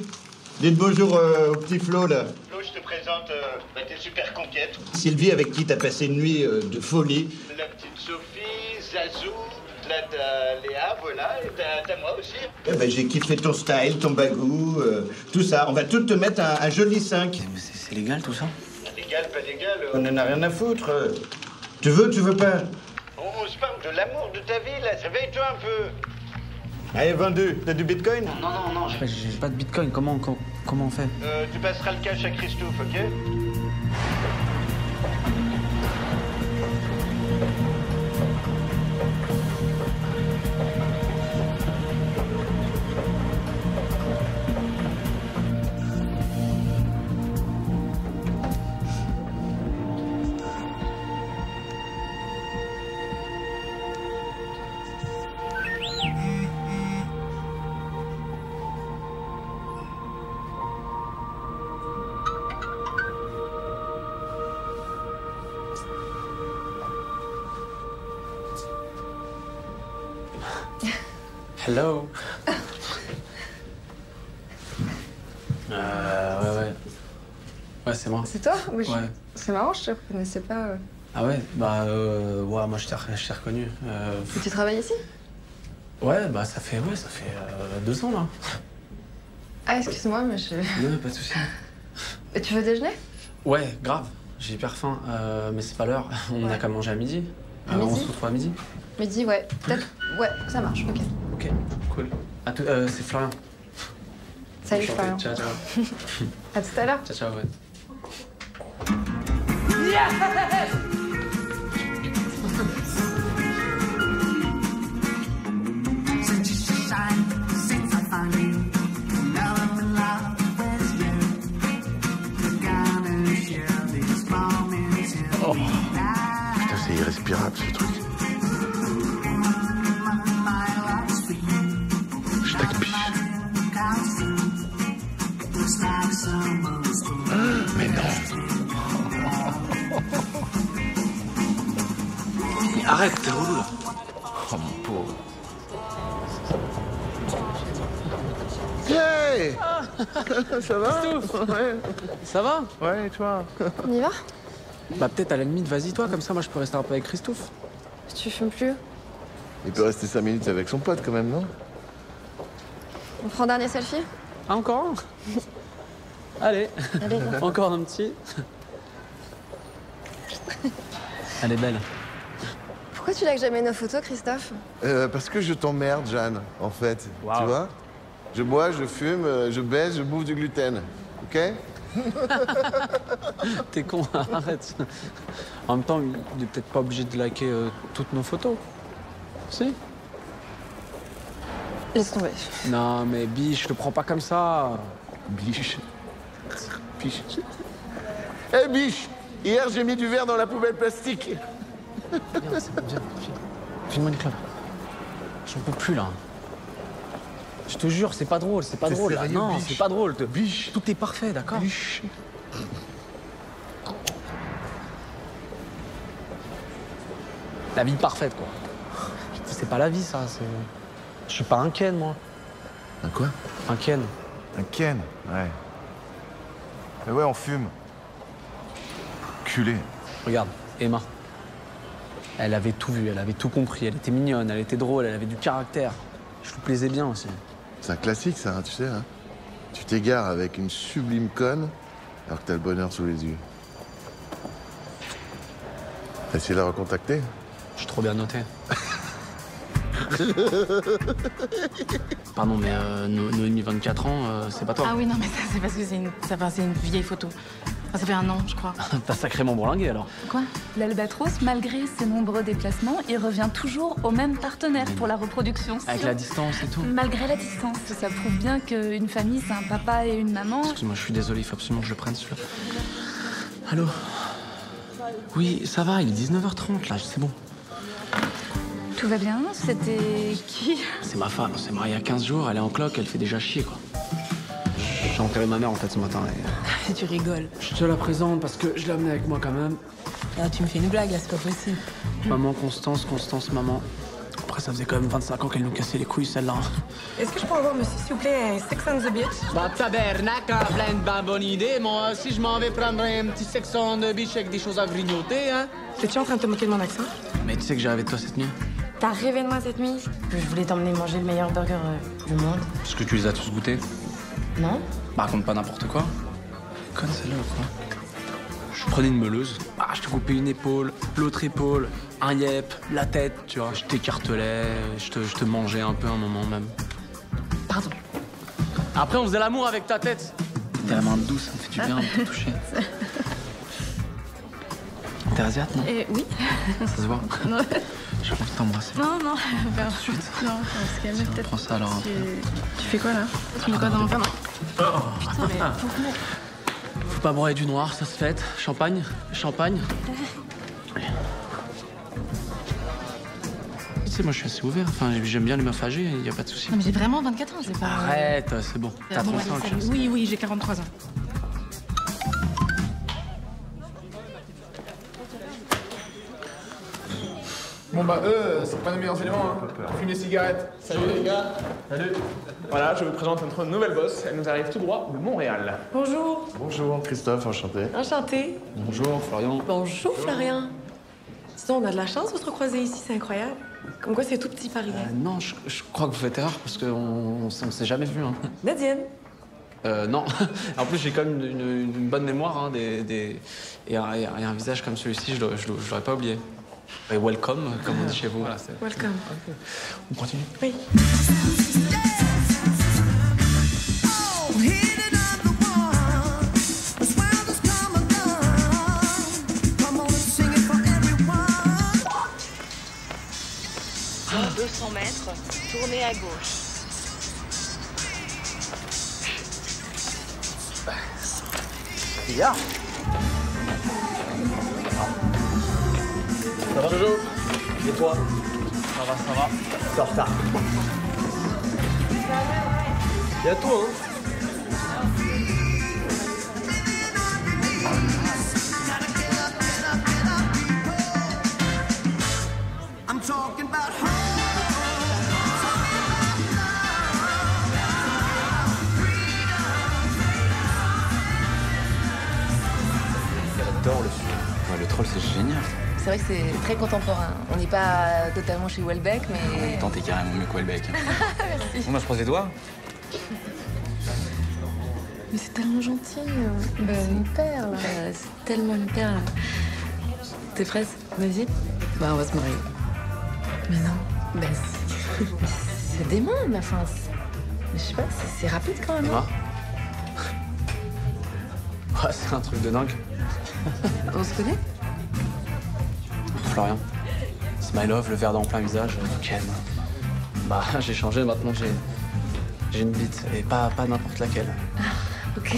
dites bonjour au petit Flo, là. Flo, je te présente tes super conquêtes. Sylvie, avec qui t'as passé une nuit de folie. La petite Sophie, Zazou, là t'as Léa, voilà, et t'as moi aussi. Eh ben, j'ai kiffé ton style, ton bagou, tout ça. On va tout te mettre un joli 5. Mais c'est légal, tout ça? Légal, pas légal. On en a rien à foutre. Tu veux pas? On se parle de l'amour de ta vie, là, réveille-toi un peu. Allez, vendu. T'as du bitcoin? Non, j'ai pas de bitcoin. Comment on fait? Tu passeras le cash à Christophe, ok? Hello. Ouais. Ouais, c'est moi. C'est toi? Oui. Ouais. C'est marrant, je te reconnaissais pas. Ah ouais? Bah, ouais, moi je t'ai reconnu. Et tu travailles ici? Ouais, bah ça fait 2 ans là. Ah, excuse-moi, mais je. Non, pas de soucis. Et tu veux déjeuner? Ouais, grave. J'ai hyper faim, mais c'est pas l'heure. On a qu'à manger à midi. À midi? On se retrouve à midi. Midi, ouais. Peut-être. Ouais, ça marche, ok. Ok, cool. C'est Florian. Salut, Enchanté. Florian. Ciao. À tout à l'heure. Ciao, ouais. Oh. Putain, c'est irrespirable ce truc. Je t'explique. Mais non. Arrête, t'es relou là. Oh mon pauvre. Hey. Ça va? Ouais. Ça va? Ouais, et toi? On y va? Bah peut-être à la limite, vas-y toi, comme ça moi je peux rester un peu avec Christophe. Tu fumes plus? Il peut rester 5 minutes avec son pote quand même, non? On prend un dernier selfie? Ah, encore un? Allez, encore un petit. Elle est belle. Pourquoi tu likes jamais nos photos, Christophe? Parce que je t'emmerde, Jeanne, en fait. Wow. Tu vois? Je bois, je fume, je baise, je bouffe du gluten. Ok? T'es con, arrête. En même temps, il est peut-être pas obligé de liker toutes nos photos. Si? Laisse tomber. Non, mais biche, le prends pas comme ça. Biche. Biche. Eh, biche! Hier, j'ai mis du verre dans la poubelle plastique. Viens, c'est bon, viens. File-moi une clope. J'en peux plus, là. Je te jure, c'est pas drôle, c'est pas drôle, là. Non, c'est pas drôle. Biche. Tout est parfait, d'accord? Biche. La vie parfaite, quoi. C'est pas la vie, ça. Je suis pas un Ken, moi. Un quoi? Un Ken. Un Ken? Ouais. Mais ouais, on fume. Culé. Regarde, Emma. Elle avait tout vu, elle avait tout compris. Elle était mignonne, elle était drôle, elle avait du caractère. Je lui plaisais bien aussi. C'est un classique, ça, hein, tu sais. Hein. Tu t'égares avec une sublime conne alors que t'as le bonheur sous les yeux. T'as essayé de la recontacter? Je suis trop bien noté. Pardon, mais Noémie, 24 ans, c'est pas toi. Ah oui, non, mais ça, c'est parce que c'est une vieille photo. Enfin, ça fait un an, je crois. T'as sacrément bourlingué, alors. Quoi? L'albatros, malgré ses nombreux déplacements, il revient toujours au même partenaire pour la reproduction. Avec la distance et tout. Malgré la distance. Ça prouve bien qu'une famille, c'est un papa et une maman. Excuse-moi, je suis désolé, il faut absolument que je le prenne, celui-là. Allô? Oui, ça va, il est 19h30, là, c'est bon. Tout va bien? C'était qui? C'est ma femme, on s'est marié il y a 15 jours, elle est en cloque, elle fait déjà chier, quoi. J'ai enterré ma mère, en fait, ce matin. Et... Tu rigoles. Je te la présente parce que je l'ai amenée avec moi, quand même. Ah, tu me fais une blague, là, c'est pas possible. Maman, Constance, maman. Après, ça faisait quand même 25 ans qu'elle nous cassait les couilles, celle-là. Est-ce que je peux avoir, monsieur, s'il vous plaît, un Sex and the Beach? Bah, tabernacle, plein de ben bonne idée. Moi aussi, je m'en vais prendre un petit Sex on the Beach avec des choses à grignoter, hein. T'es-tu en train de te moquer de mon accent? Mais tu sais que j'ai rêvé de toi cette nuit. T'as rêvé de moi cette nuit? Je voulais t'emmener manger le meilleur burger du monde. Est-ce que tu les as tous goûtés? Non? Bah, raconte pas n'importe quoi. Conne celle-là ou quoi? Je prenais une meuleuse, je te coupais une épaule, l'autre épaule, un yep, la tête, tu vois. Je t'écartelais, je te mangeais un peu un moment même. Pardon. Après, on faisait l'amour avec ta tête. T'as la main douce, ça me fait du bien de te toucher. T'es asiate, non? Oui. Ça se voit. Non. J'ai envie de t'embrasser. Non, non, tout de suite. Non, on se calme peut-être. Prends ça alors. Tu fais quoi là? Tu mets quoi dans mon verre? Putain, mais pourquoi? Faut pas broyer du noir, ça se fête. Champagne? Champagne? Tu sais, moi je suis assez ouvert. Enfin, j'aime bien les meufs âgées, y a pas de souci. Non, mais j'ai vraiment 24 ans, c'est pas. Arrête, c'est bon. T'as 35, je sais. Oui, j'ai 43 ans. Bon bah eux, c'est pas nos meilleurs éléments, hein. On fume des cigarettes. Salut les gars. Salut. Voilà, je vous présente notre nouvelle boss. Elle nous arrive tout droit de Montréal. Bonjour. Bonjour, Christophe, enchanté. Enchanté. Bonjour, Florian. Bonjour, Florian. Sinon, on a de la chance de se recroiser ici, c'est incroyable. Comme quoi, c'est tout petit Paris. Non, je crois que vous faites erreur parce qu'on s'est jamais vu. Hein. Nadienne. Non. En plus, j'ai quand même une bonne mémoire hein, et un visage comme celui-ci, je l'aurais pas oublié. Et welcome, comme on dit chez vous. Voilà, welcome. Okay. On continue? Oui. Dans 200 mètres, tournez à gauche. Yeah. Ça va Jojo? Et toi? Ça va. T'es en retard. Y'a toi, hein? contrôle, c'est génial. C'est vrai que c'est très contemporain. On n'est pas totalement chez Welbeck, mais... Attends, t'es carrément mieux que Welbeck. Merci. Bon, bah, je croise les doigts. Mais c'est tellement gentil. Bah, une perle. C'est tellement une perle. T'es prête? Vas-y. Bah, on va se marier. Mais non. Bah, c'est dément, mais enfin... Je sais pas, c'est rapide quand même. Ah. Ouais, c'est un truc de dingue. On se connaît? Florian. Smile love, le verre dans plein visage. Ken. Bah, j'ai changé, maintenant j'ai une bite. Et pas n'importe laquelle. Ok.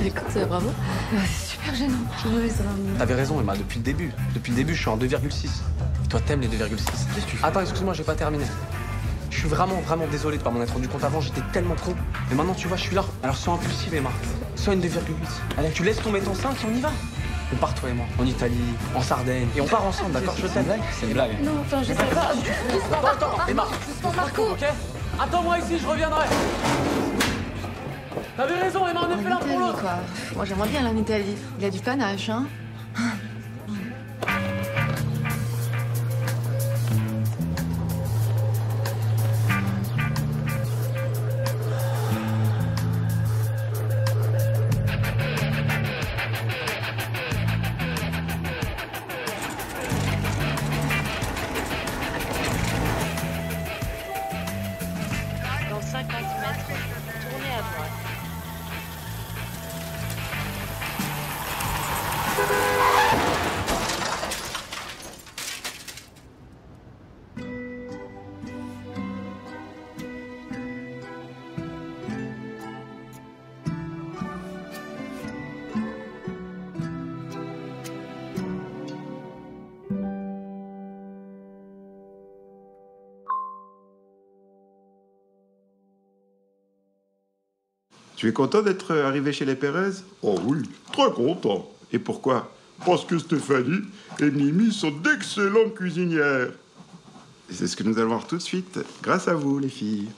Écoute, bravo. C'est super gênant. Oui, ça va. T'avais raison, Emma, depuis le début. Depuis le début, je suis en 2,6. Toi, t'aimes les 2,6. Qu'est-ce que tu fais? Attends, excuse-moi, j'ai pas terminé. Je suis vraiment désolé de pas m'en être rendu compte avant, j'étais tellement con. Mais maintenant, tu vois, je suis là. Alors, sois impulsive, Emma. Sois une 2,8. Allez, tu laisses tomber ton sein, puis on y va. On part, toi et moi, en Italie, en Sardaigne. Et on part ensemble, d'accord? Je t'aime. C'est une blague. Non, enfin, je sais pas. Attends, Emma. Marco. Ok? Attends-moi ici, je reviendrai. T'avais raison, Emma, on est fait l'un pour l'autre. Moi, j'aimerais bien aller en Italie. Il y a du panache, hein. Dans 50 mètres, tournez à droite. Tu es content d'être arrivé chez les Pérez? Oh oui, très content. Et pourquoi? Parce que Stéphanie et Mimi sont d'excellentes cuisinières. Et c'est ce que nous allons voir tout de suite, grâce à vous, les filles.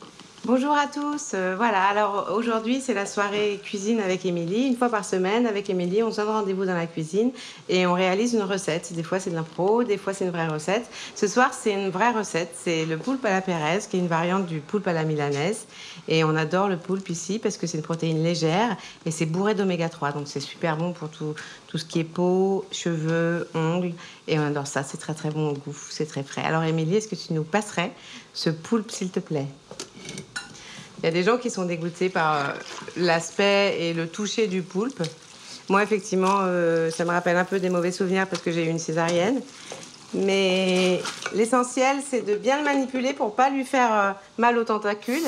Bonjour à tous. Voilà, alors aujourd'hui, c'est la soirée cuisine avec Émilie. Une fois par semaine, avec Émilie, on se donne rendez-vous dans la cuisine et on réalise une recette. Des fois, c'est de l'impro, des fois, c'est une vraie recette. Ce soir, c'est une vraie recette. C'est le poulpe à la Pérez, qui est une variante du poulpe à la milanaise. Et on adore le poulpe ici parce que c'est une protéine légère et c'est bourré d'oméga 3. Donc, c'est super bon pour tout ce qui est peau, cheveux, ongles. Et on adore ça. C'est très, très bon au goût. C'est très frais. Alors, Émilie, est-ce que tu nous passerais ce poulpe, s'il te plaît? Il y a des gens qui sont dégoûtés par l'aspect et le toucher du poulpe. Moi, effectivement, ça me rappelle un peu des mauvais souvenirs parce que j'ai eu une césarienne. Mais l'essentiel, c'est de bien le manipuler pour pas lui faire mal aux tentacules.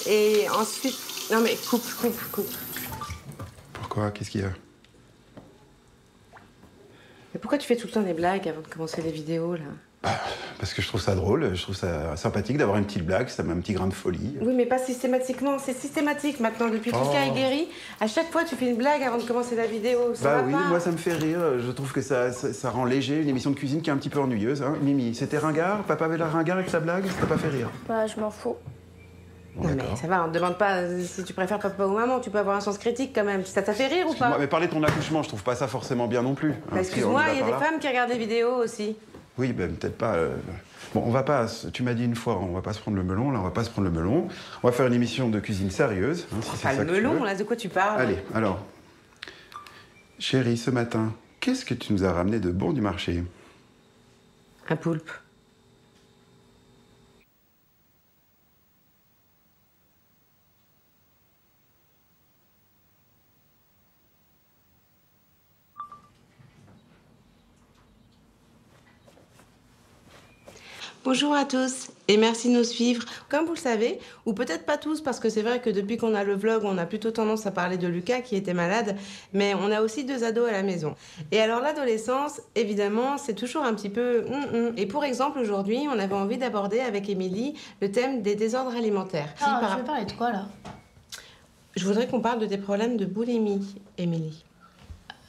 Et ensuite... Non mais coupe. Pourquoi? Qu'est-ce qu'il y a? Mais pourquoi tu fais tout le temps des blagues avant de commencer les vidéos, là? Parce que je trouve ça drôle, je trouve ça sympathique d'avoir une petite blague, ça met un petit grain de folie. Oui, mais pas systématiquement. C'est systématique maintenant. Depuis que Lucas est guéri, à chaque fois, tu fais une blague avant de commencer la vidéo. Ça va oui, pas. moi ça me fait rire. Je trouve que ça rend léger une émission de cuisine qui est un petit peu ennuyeuse. Hein. Mimi, c'était ringard? Papa avait l'air ringard avec sa blague? Ça t'a pas fait rire? Bah, je m'en fous. Non mais ça va, on ne demande pas si tu préfères papa ou maman, tu peux avoir un sens critique quand même. Ça t'a fait rire ou pas? Mais parler de ton accouchement, je trouve pas ça forcément bien non plus. Bah, excuse-moi, il y a des femmes qui regardent des vidéos aussi. Oui, ben peut-être pas. Bon, on va pas. Tu m'as dit une fois, on va pas se prendre le melon. Là, on va pas se prendre le melon. On va faire une émission de cuisine sérieuse. Hein, si Enfin, le melon, là, de quoi tu parles? Allez, alors. Chérie, ce matin, qu'est-ce que tu nous as ramené de bon du marché? Un poulpe. Bonjour à tous et merci de nous suivre. Comme vous le savez, ou peut-être pas tous, parce que c'est vrai que depuis qu'on a le vlog, on a plutôt tendance à parler de Lucas qui était malade, mais on a aussi 2 ados à la maison. Et alors l'adolescence, évidemment, c'est toujours un petit peu... Et pour exemple, aujourd'hui, on avait envie d'aborder avec Émilie le thème des désordres alimentaires. Ah, tu veux parler de quoi, là? Je voudrais qu'on parle de tes problèmes de boulimie, Émilie.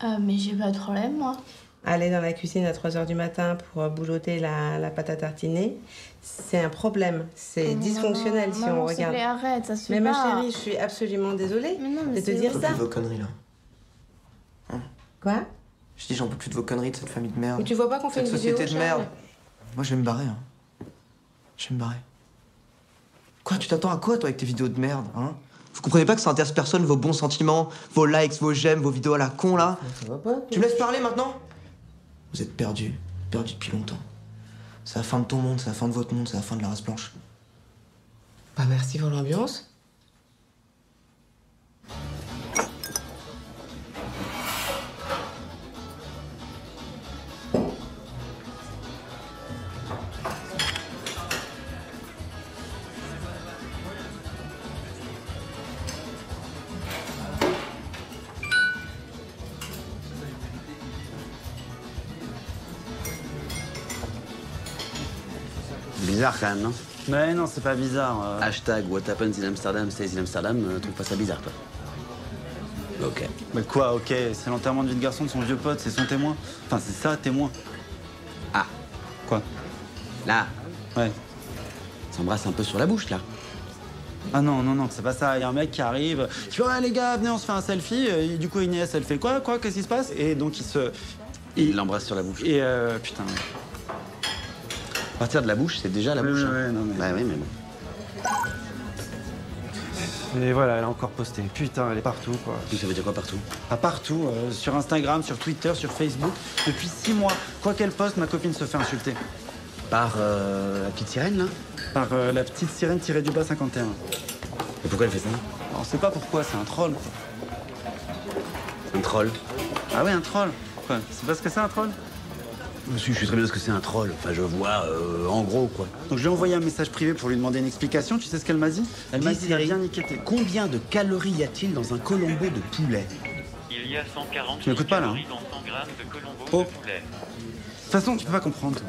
Mais j'ai pas de problème, moi. Aller dans la cuisine à 3 h du matin pour boulotter la pâte à tartiner, c'est un problème. C'est dysfonctionnel si on regarde. Mais arrête, ça se fait mais pas. ma chérie, je suis absolument désolée de te dire ça. Vos conneries là. Quoi? Je dis, j'en peux plus de vos conneries, de cette famille de merde. Mais tu vois pas qu'on fait Cette une vidéo, société de Charles merde. Moi, je vais me barrer, hein. Je vais me barrer. Quoi, tu t'attends à quoi, toi, avec tes vidéos de merde, hein? Vous comprenez pas que ça intéresse personne, vos bons sentiments, vos likes, vos j'aime, vos vidéos à la con, là? Ça va pas? Tu me laisses parler, maintenant? Vous êtes perdus. Perdus depuis longtemps. C'est la fin de ton monde, c'est la fin de votre monde, c'est la fin de la race blanche. Bah merci pour l'ambiance. Bizarre quand même, non? Ouais, non, c'est pas bizarre. Hashtag What happens in Amsterdam stays in Amsterdam, trouve pas ça bizarre, toi? Ok. Mais quoi, ok? C'est l'enterrement de vie de garçon de son vieux pote, c'est son témoin. Enfin, c'est ça, témoin. Ah. Quoi? Là. Ouais. S'embrasse un peu sur la bouche, là. Ah non, non, non, c'est pas ça. Il y a un mec qui arrive, qui fait ouais, les gars, venez, on se fait un selfie. Et du coup, Inès, elle fait quoi? Qu'est-ce qui se passe? Et donc, il l'embrasse sur la bouche. Et putain. À partir de la bouche, c'est déjà la bouche. Ouais, non, mais... Bah oui, mais bon. Et voilà, elle a encore posté. Putain, elle est partout, quoi. Ça veut dire quoi, partout? Ah, partout. Sur Instagram, sur Twitter, sur Facebook. Depuis 6 mois. Quoi qu'elle poste, ma copine se fait insulter. Par la petite sirène, là? Par la petite sirène tirée du bas 51. Et pourquoi elle fait ça? On sait pas pourquoi, c'est un troll, quoi. Un troll? Ah ouais, un troll. Quoi? C'est pas ce que c'est, un troll? Monsieur, je suis très bien ce que c'est un troll. Enfin, je vois en gros, quoi. Donc, je lui ai envoyé un message privé pour lui demander une explication. Tu sais ce qu'elle m'a dit? Elle m'a dit, il a bien niqué tes... Combien de calories y a-t-il dans un colombo de poulet? Il y a 140 tu m'écoutes pas, là, hein? dans 100 grammes de colombo Oh. de poulet. De toute façon, tu peux pas comprendre, toi.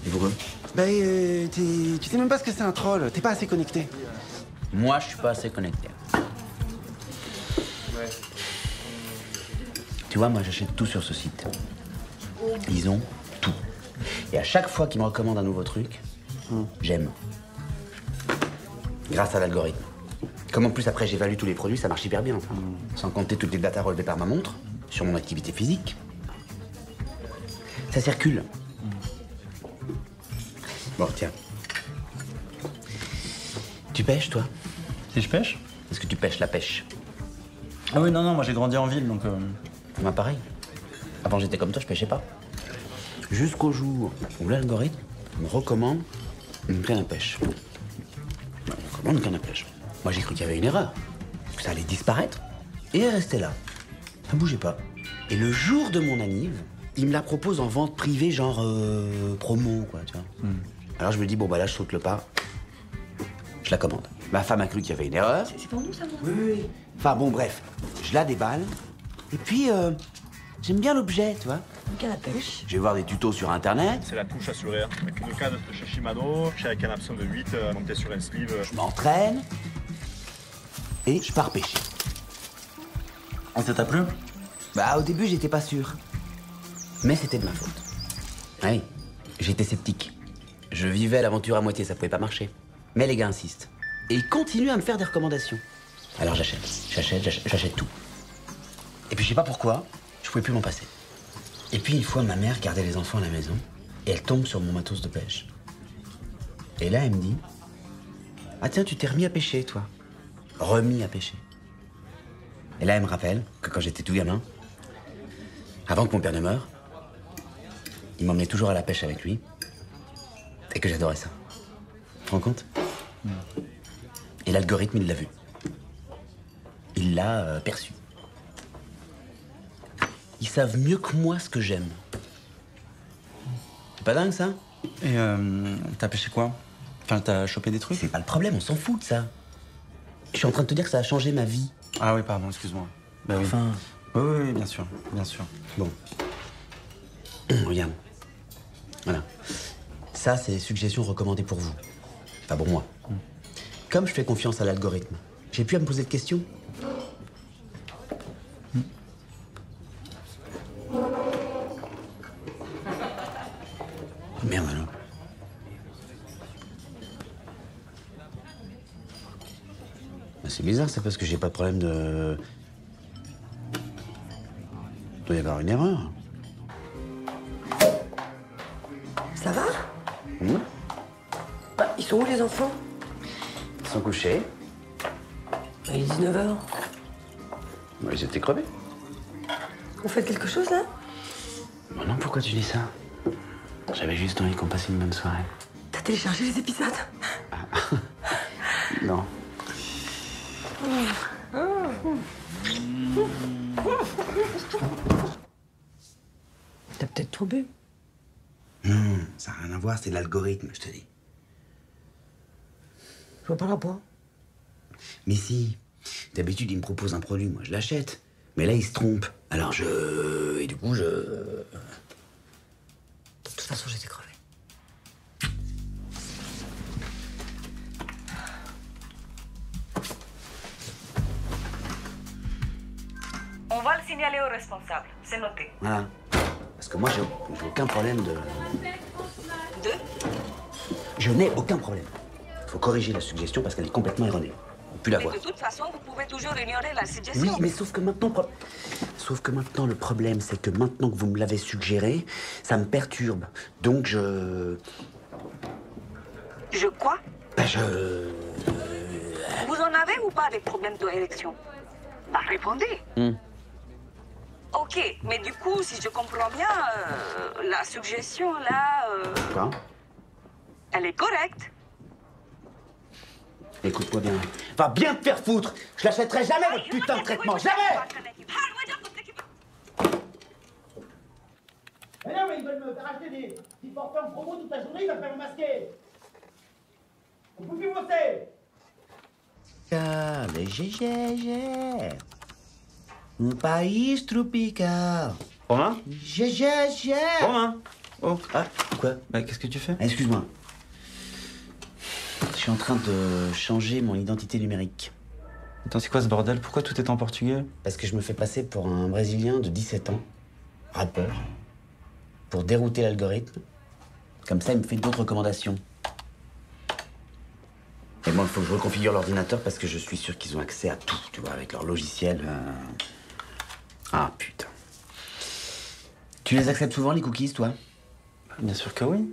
Et pourquoi? Bah, tu sais même pas ce que c'est un troll. T'es pas assez connecté. Moi, je suis pas assez connecté. Ouais. Tu vois, moi, j'achète tout sur ce site. Ils ont tout. Et à chaque fois qu'ils me recommandent un nouveau truc, j'aime. Grâce à l'algorithme. Comme en plus, après, j'évalue tous les produits, ça marche hyper bien. Enfin. Sans compter toutes les datas relevées par ma montre, sur mon activité physique. Ça circule. Bon, tiens. Tu pêches, toi? Si je pêche? Est-ce que tu pêches la pêche? Ah oui, non, non, moi j'ai grandi en ville, donc... Moi, pareil. Avant, j'étais comme toi, je pêchais pas. Jusqu'au jour où l'algorithme me recommande une canne à pêche. Il me recommande une canne à pêche. Moi, j'ai cru qu'il y avait une erreur. Que ça allait disparaître. Et elle restait là. Ça bougeait pas. Et le jour de mon anniv, il me la propose en vente privée, genre promo, quoi, tu vois. Alors, je me dis, bon, bah là, je saute le pas. Je la commande. Ma femme a cru qu'il y avait une erreur. C'est pour nous, ça, non? Oui, oui, oui. Enfin, bon, bref. Je la déballe. Et puis, j'aime bien l'objet, tu vois. Une canne à pêche. Je vais voir des tutos sur Internet. C'est la touche à sourire. Avec une canne de chez Shimano, chez la canne Epson de 8, montée sur un sleeve. Je m'entraîne. Et je pars pêcher. Et ça t'a plu? Bah, au début, j'étais pas sûr. Mais c'était de ma faute. Oui, j'étais sceptique. Je vivais l'aventure à moitié, ça pouvait pas marcher. Mais les gars insistent. Et ils continuent à me faire des recommandations. Alors j'achète tout. Et puis je sais pas pourquoi, je pouvais plus m'en passer. Et puis une fois, ma mère gardait les enfants à la maison, et elle tombe sur mon matos de pêche. Et là, elle me dit, ah tiens, tu t'es remis à pêcher, toi. Remis à pêcher. Et là, elle me rappelle que quand j'étais tout gamin, avant que mon père ne meure, il m'emmenait toujours à la pêche avec lui, et que j'adorais ça. Tu te rends compte? Et l'algorithme, il l'a vu. Il l'a perçu. Ils savent mieux que moi ce que j'aime. C'est pas dingue, ça? Et t'as pêché quoi? Enfin, t'as chopé des trucs? C'est pas le problème, on s'en fout de ça. Je suis en train de te dire que ça a changé ma vie. Ah oui, pardon, excuse-moi. Bah oui. Enfin... Oui, bien sûr, bien sûr. Bon. Regarde. Voilà. Ça, c'est des suggestions recommandées pour vous. Enfin, pour moi. Comme je fais confiance à l'algorithme, j'ai plus à me poser de questions. Merde, alors. C'est bizarre, c'est parce que j'ai pas de problème de... doit y avoir une erreur. Ça va? Bah, ils sont où les enfants? Ils sont couchés. Bah, il est 19h. Ils étaient crevés. Vous faites quelque chose là? Bon, non, pourquoi tu dis ça? J'avais juste envie qu'on passe une bonne soirée. T'as téléchargé les épisodes? Non. T'as peut-être trop bu. Non, ça n'a rien à voir, c'est l'algorithme, je te dis. Je vois pas la point. Mais si, d'habitude, il me propose un produit, moi je l'achète. Mais là, il se trompe. Alors et du coup, De toute façon, j'étais crevé. On va le signaler au responsable, c'est noté. Voilà. Parce que moi, j'ai aucun problème de... Je n'ai aucun problème. Il faut corriger la suggestion parce qu'elle est complètement erronée. On peut plus la Mais voir. de toute façon, vous pouvez toujours ignorer la suggestion. Oui, mais sauf que maintenant... Sauf que maintenant, le problème, c'est que maintenant que vous me l'avez suggéré, ça me perturbe. Donc je... Je quoi? Ben Vous en avez ou pas des problèmes d'érection? Bah répondez. Ok, mais du coup, si je comprends bien, la suggestion là, Quoi? elle est correcte. Écoute-moi bien. Va bien te faire foutre. Je l'achèterai jamais, votre putain de traitement. Jamais! Mais non, mais ils veulent me faire acheter des porteurs en promo toute la journée, ils vont faire me masquer. On peut plus bosser. Le GGG. Un país tropical. Romain? GGG. Romain? Oh. Ah, quoi? Bah, qu'est-ce que tu fais? Excuse-moi. Je suis en train de changer mon identité numérique. Attends, c'est quoi ce bordel? Pourquoi tout est en portugais? Parce que je me fais passer pour un Brésilien de 17 ans, rappeur, pour dérouter l'algorithme. Comme ça, il me fait d'autres recommandations. Et moi, il faut que je reconfigure l'ordinateur parce que je suis sûr qu'ils ont accès à tout, tu vois, avec leur logiciel. Ah, putain. Tu les acceptes souvent, les cookies, toi? Bien sûr que oui.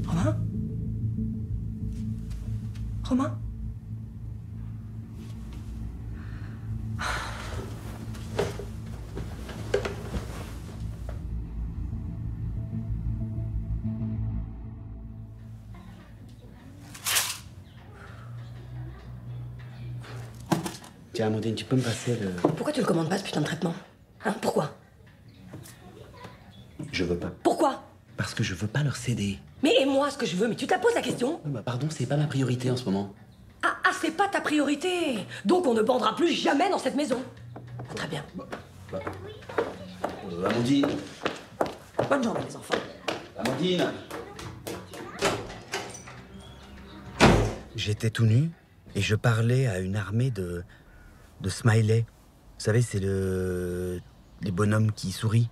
Romain? Romain? Tiens, Amandine, tu peux me passer le... Pourquoi tu le commandes pas, ce putain de traitement? Hein? Pourquoi? Je veux pas. Pourquoi? Parce que je veux pas leur céder. Mais et moi, ce que je veux, mais tu te la poses la question? Bah, pardon, c'est pas ma priorité en ce moment. Ah, c'est pas ta priorité. Donc on ne bandera plus jamais dans cette maison. Très bien. Amandine. Bonne journée, les enfants. Amandine. J'étais tout nu et je parlais à une armée de smileys. Vous savez, c'est les bonhommes qui sourient.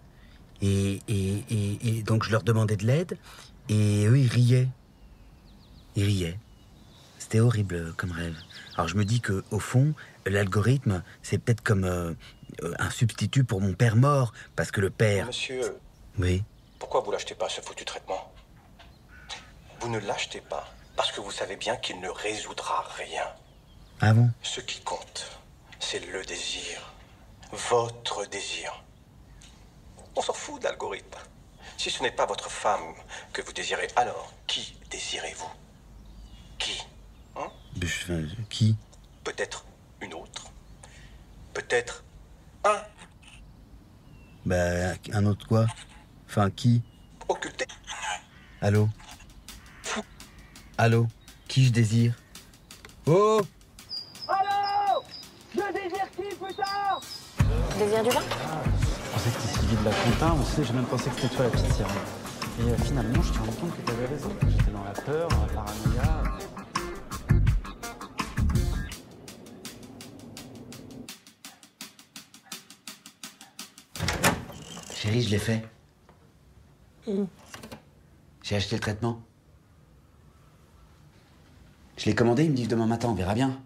Et donc je leur demandais de l'aide et eux, ils riaient. Ils riaient. C'était horrible comme rêve. Alors je me dis que au fond, l'algorithme, c'est peut-être comme un substitut pour mon père mort, parce que le père... Monsieur, Oui. pourquoi vous l'achetez pas, ce foutu traitement? Vous ne l'achetez pas parce que vous savez bien qu'il ne résoudra rien. Ah bon? Ce qui compte, c'est le désir. Votre désir. On s'en fout de l'algorithme. Si ce n'est pas votre femme que vous désirez, alors qui désirez-vous? Qui? Hein? Qui? Peut-être une autre. Peut-être un Bah, un autre quoi? Enfin, qui? occulté. Allô? Allô? Qui je désire? Oh! Allô? Je désire qui, putain? Tu désires du vin? Je pensais que c'était Sylvie de la Fontaine, tu sais, j'ai même pensé que c'était toi la petite sirène. Et finalement, je me suis rendu compte que tu avais raison. J'étais dans la peur, dans la paranoïa. Chérie, je l'ai fait. J'ai acheté le traitement. Je l'ai commandé, ils me disent demain matin, on verra bien.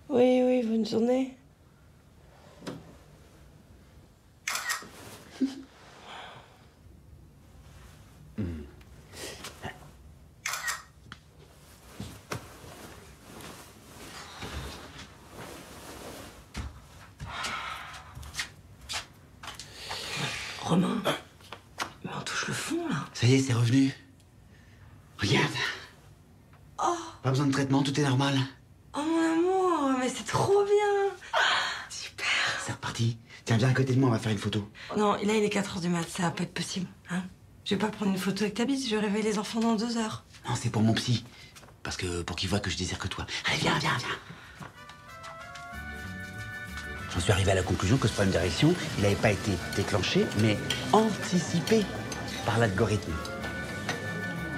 Oui, oui, bonne journée. Romain, mais on touche le fond, là. Ça y est, c'est revenu. Regarde. Oh, Pas besoin de traitement, tout est normal. oh mon amour, mais c'est trop bien. Super. C'est reparti. Tiens, viens à côté de moi, on va faire une photo. Non, là, il est 4h du mat, ça va pas être possible. Hein, je vais pas prendre une photo avec ta bite, je vais réveiller les enfants dans 2 heures. Non, c'est pour mon psy. Parce que pour qu'il voit que je désire que toi. Allez, viens, viens, viens. J'en suis arrivé à la conclusion que ce problème d'érection, il n'avait pas été déclenché, mais anticipé par l'algorithme.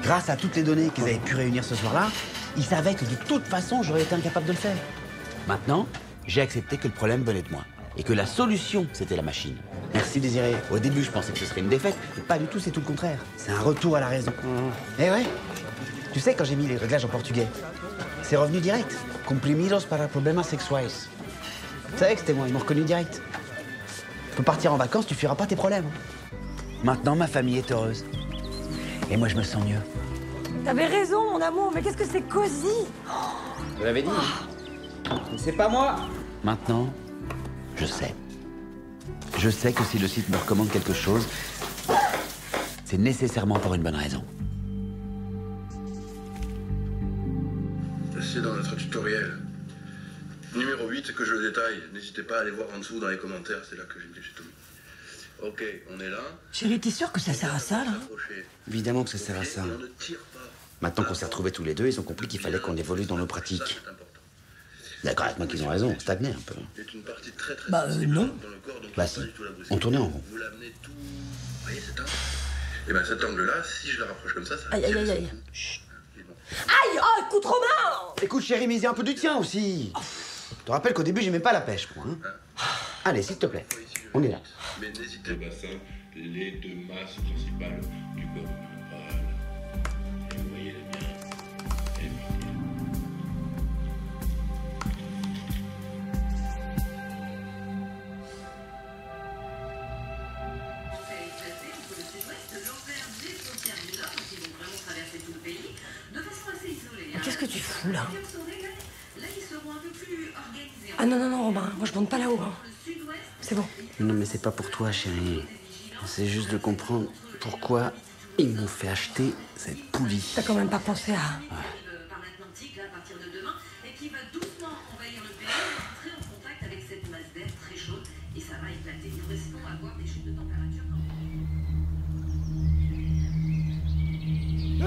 Grâce à toutes les données qu'ils avaient pu réunir ce soir-là, ils savaient que de toute façon, j'aurais été incapable de le faire. Maintenant, j'ai accepté que le problème venait de moi. Et que la solution, c'était la machine. Merci Désiré. Au début, je pensais que ce serait une défaite, mais pas du tout, c'est tout le contraire. C'est un retour à la raison. Eh ouais. Tu sais, quand j'ai mis les réglages en portugais, c'est revenu direct. Comprimidos para problemas sexuais. Tu savais que c'était moi, ils m'ont reconnu direct. Tu peux partir en vacances, tu fuiras pas tes problèmes. Maintenant, ma famille est heureuse. Et moi, je me sens mieux. T'avais raison, mon amour, mais qu'est-ce que c'est cosy. Vous l'avez dit. Mais c'est pas moi. Maintenant, je sais. Je sais que si le site me recommande quelque chose, c'est nécessairement pour une bonne raison. C'est dans notre tutoriel. Numéro 8, que je le détaille. N'hésitez pas à aller voir en dessous dans les commentaires, c'est là que j'ai tout mis. Ok, on est là. Chérie, t'es sûr que ça sert à ça, là? Évidemment que ça sert à ça. Maintenant qu'on s'est retrouvés tous les deux, ils ont compris qu'il fallait qu'on évolue dans nos pratiques. D'accord avec moi qu'ils ont raison, on stagnait un peu. Bah non. Bah si, on tournait en rond. Vous l'amenez tout... Vous voyez cet angle? Et ben cet angle-là, si je le rapproche comme ça va... Aïe, aïe, aïe, aïe. Chut. Aïe, oh, écoute Romain! Écoute chérie, mais il y a un peu du tien aussi. Je te rappelle qu'au début, j'aimais pas la pêche, moi. Hein. Allez, s'il te plaît, on est là. Mais n'hésitez pas, les 2 masses principales du corps. Voilà. Et vous voyez les miens. Et Mais qu'est-ce que tu fous, là? Ah non, non, non, Romain, moi je monte pas là-haut. Hein. C'est bon. Non, mais c'est pas pour toi, chérie. C'est juste de comprendre pourquoi ils m'ont fait acheter cette poulie. T'as quand même pas pensé à...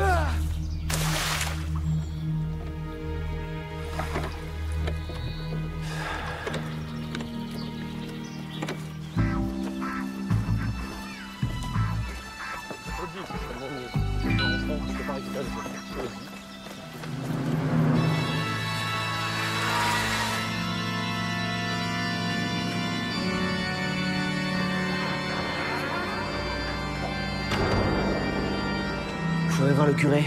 Ah! Je voudrais voir le curé.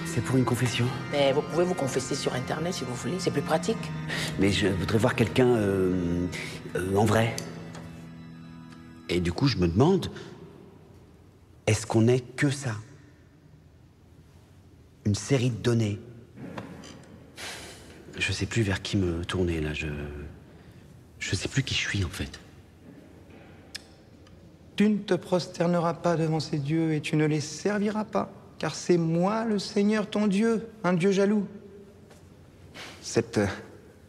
C'est pour une confession. Mais vous pouvez vous confesser sur Internet si vous voulez, c'est plus pratique. Mais je voudrais voir quelqu'un en vrai. Et du coup, je me demande, est-ce qu'on est que ça? Une série de données. Je sais plus vers qui me tourner, là. Je sais plus qui je suis, en fait. Tu ne te prosterneras pas devant ces dieux et tu ne les serviras pas, car c'est moi le Seigneur ton Dieu, un Dieu jaloux. Cet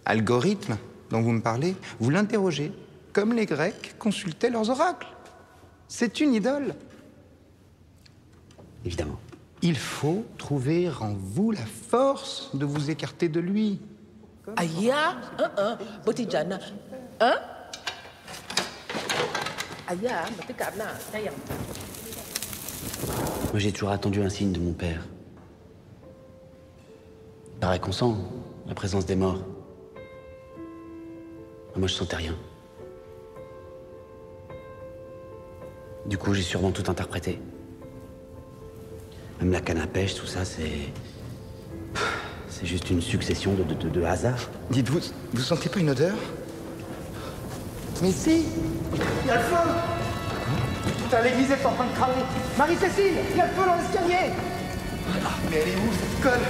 algorithme dont vous me parlez, vous l'interrogez, comme les Grecs consultaient leurs oracles. C'est une idole. Évidemment. Il faut trouver en vous la force de vous écarter de lui. Aya, Botijana, hein? Aya, Botikana, Tayam. Moi, j'ai toujours attendu un signe de mon père. Il paraît qu'on sent la présence des morts. Moi, je sentais rien. Du coup, j'ai sûrement tout interprété. Même la canne à pêche, tout ça, c'est juste une succession de hasards. Dites-vous, vous sentez pas une odeur? Mais si! Il y a le feu! Putain, l'église est en train de cramer! Marie-Cécile! Il y a le feu dans l'escalier! Mais elle est où, cette conne?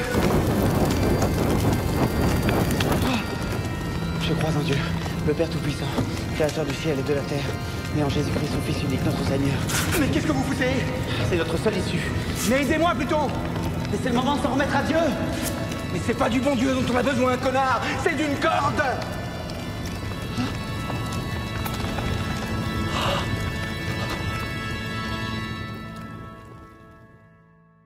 Je crois en Dieu, le Père Tout-Puissant, créateur du ciel et de la terre, et en Jésus-Christ, son Fils unique, notre Seigneur. Mais qu'est-ce que vous foutez? C'est notre seule issue. Mais aidez-moi plutôt! Mais c'est le moment de s'en remettre à Dieu! Mais c'est pas du bon Dieu dont on a besoin, connard! C'est d'une corde!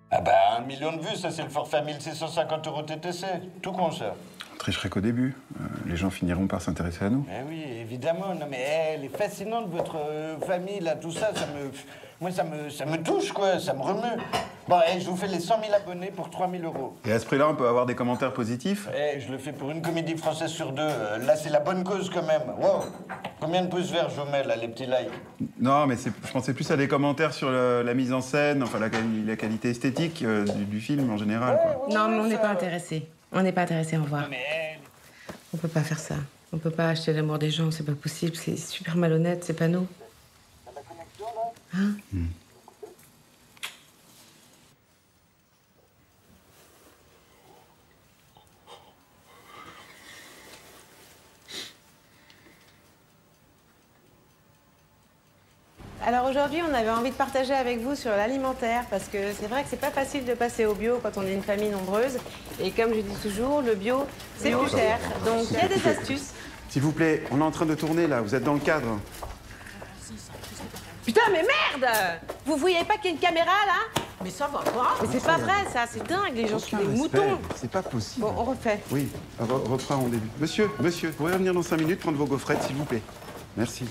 Ah bah, 1 million de vues, ça c'est le forfait 1650 € TTC. Tout concert. On tricherait qu'au début. Les gens finiront par s'intéresser à nous. Mais oui, évidemment. Non mais elle est fascinante, votre famille, là, tout ça, moi, ça me touche, quoi, ça me remue. Bon, je vous fais les 100 000 abonnés pour 3 000 €. Et à ce prix-là, on peut avoir des commentaires positifs? Je le fais pour une comédie française sur 2. Là, c'est la bonne cause, quand même. Wow. Combien de pouces verts je mets, là, les petits likes? Non, mais je pensais plus à des commentaires sur la mise en scène, enfin la qualité esthétique du film en général, quoi. Non, mais on n'est pas intéressés. On n'est pas intéressés, au revoir. On peut pas faire ça. On peut pas acheter l'amour des gens, c'est pas possible. C'est super malhonnête, c'est pas nous. Hein? Alors aujourd'hui, on avait envie de partager avec vous sur l'alimentaire parce que c'est vrai que c'est pas facile de passer au bio quand on est une famille nombreuse. Et comme je dis toujours, le bio, c'est plus cher. Donc il y a des astuces. S'il vous plaît, on est en train de tourner là, vous êtes dans le cadre. Putain, mais merde! Vous voyez pas qu'il y a une caméra là? Mais ça va pas. Mais c'est pas vrai ça, c'est dingue, les gens sont des moutons. C'est pas possible. Bon, on refait. Oui, reprends au début. Monsieur, vous pourriez revenir dans 5 minutes prendre vos gaufrettes, s'il vous plaît. Merci.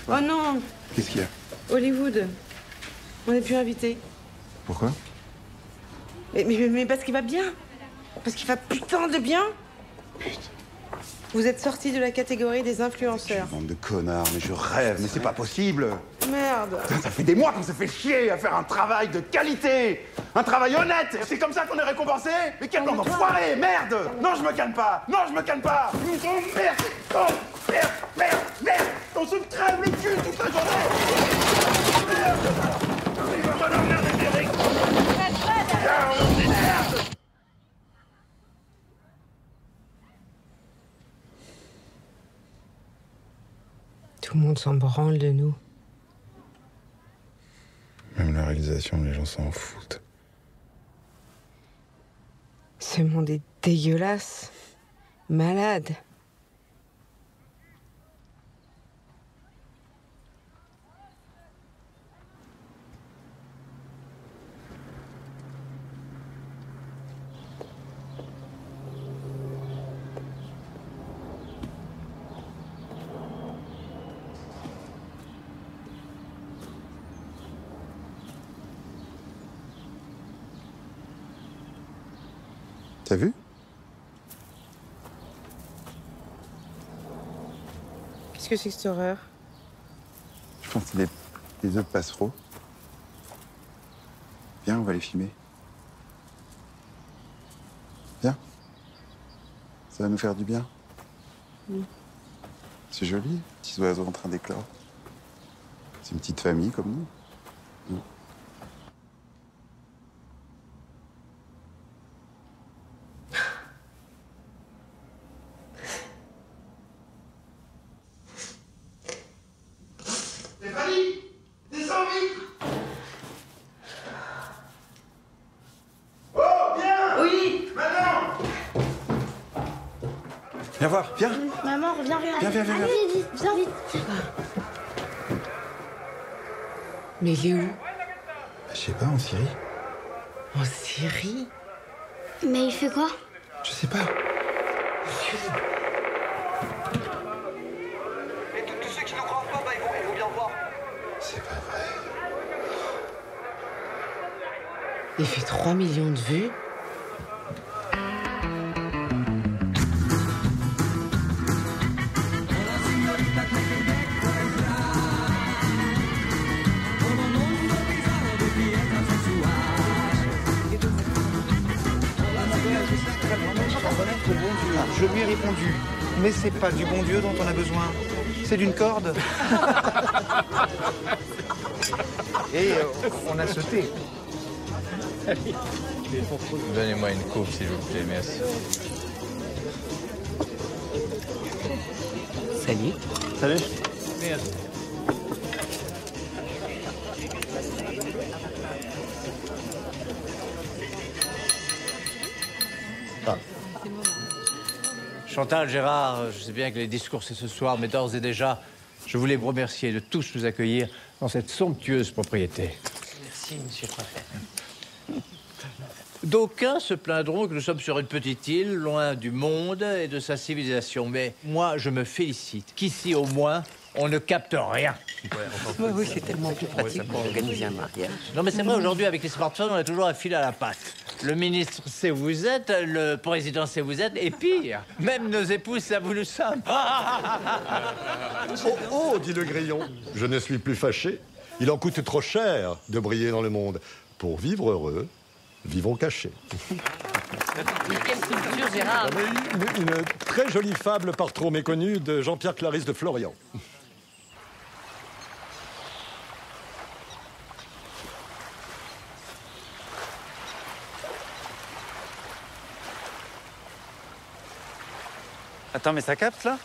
Oh non! Qu'est-ce qu'il y a? Hollywood, on n'est plus invités. Pourquoi? Mais parce qu'il va bien. Parce qu'il va putain de bien. Putain. Vous êtes sortis de la catégorie des influenceurs. Bande de connards, mais je rêve, mais c'est pas possible. Merde. Putain, ça fait des mois qu'on s'est fait chier à faire un travail de qualité, un travail honnête. C'est comme ça qu'on est récompensé? Mais quel bande d'enfoirés, merde! Non, je me calme pas. Non, je me calme pas. Oh, merde. Oh, merde. On se crève le cul toute la journée. Tout le monde s'en branle de nous. Même la réalisation, les gens s'en foutent. Ce monde est dégueulasse. Malade. T'as vu? Qu'est-ce que c'est que cette horreur? Je pense que c'est des œufs de passereau. Viens, on va les filmer. Viens. Ça va nous faire du bien. Oui. C'est joli, petits oiseaux en train d'éclore. C'est une petite famille comme nous. Stéphanie, descends vite. Oh, viens. Oui. Maintenant. Viens voir, viens. Maman, reviens. Viens. Allez, vite, viens vite. Mais il est où? Je sais pas, en Syrie. En Syrie? Mais il fait quoi? Je sais pas. Et tous ceux qui ne croient pas, ils vont bien voir. C'est pas vrai. Il fait 3 millions de vues. Je lui ai répondu, mais c'est pas du bon Dieu dont on a besoin, c'est d'une corde. Et on a sauté. Donnez-moi une coupe, s'il vous plaît, merci. Salut. Salut. Merci. Chantal, Gérard, je sais bien que les discours c'est ce soir, mais d'ores et déjà, je voulais vous remercier de tous nous accueillir dans cette somptueuse propriété. Merci, monsieur le préfet. D'aucuns se plaindront que nous sommes sur une petite île, loin du monde et de sa civilisation. Mais moi, je me félicite qu'ici, au moins, on ne capte rien. Oui, c'est tellement plus pratique pour organiser un mariage. Non, mais c'est vrai, aujourd'hui, avec les smartphones, on a toujours un fil à la patte. Le ministre sait où vous êtes, le président sait où vous êtes, et pire, même nos épouses savent où nous sommes. Oh, dit le grillon, je ne suis plus fâché. Il en coûte trop cher de briller dans le monde. Pour vivre heureux, vivons cachés. Mais quelle culture, Gérard! Une très jolie fable par trop méconnue de Jean-Pierre Clarisse de Florian. Attends, mais ça capte, là?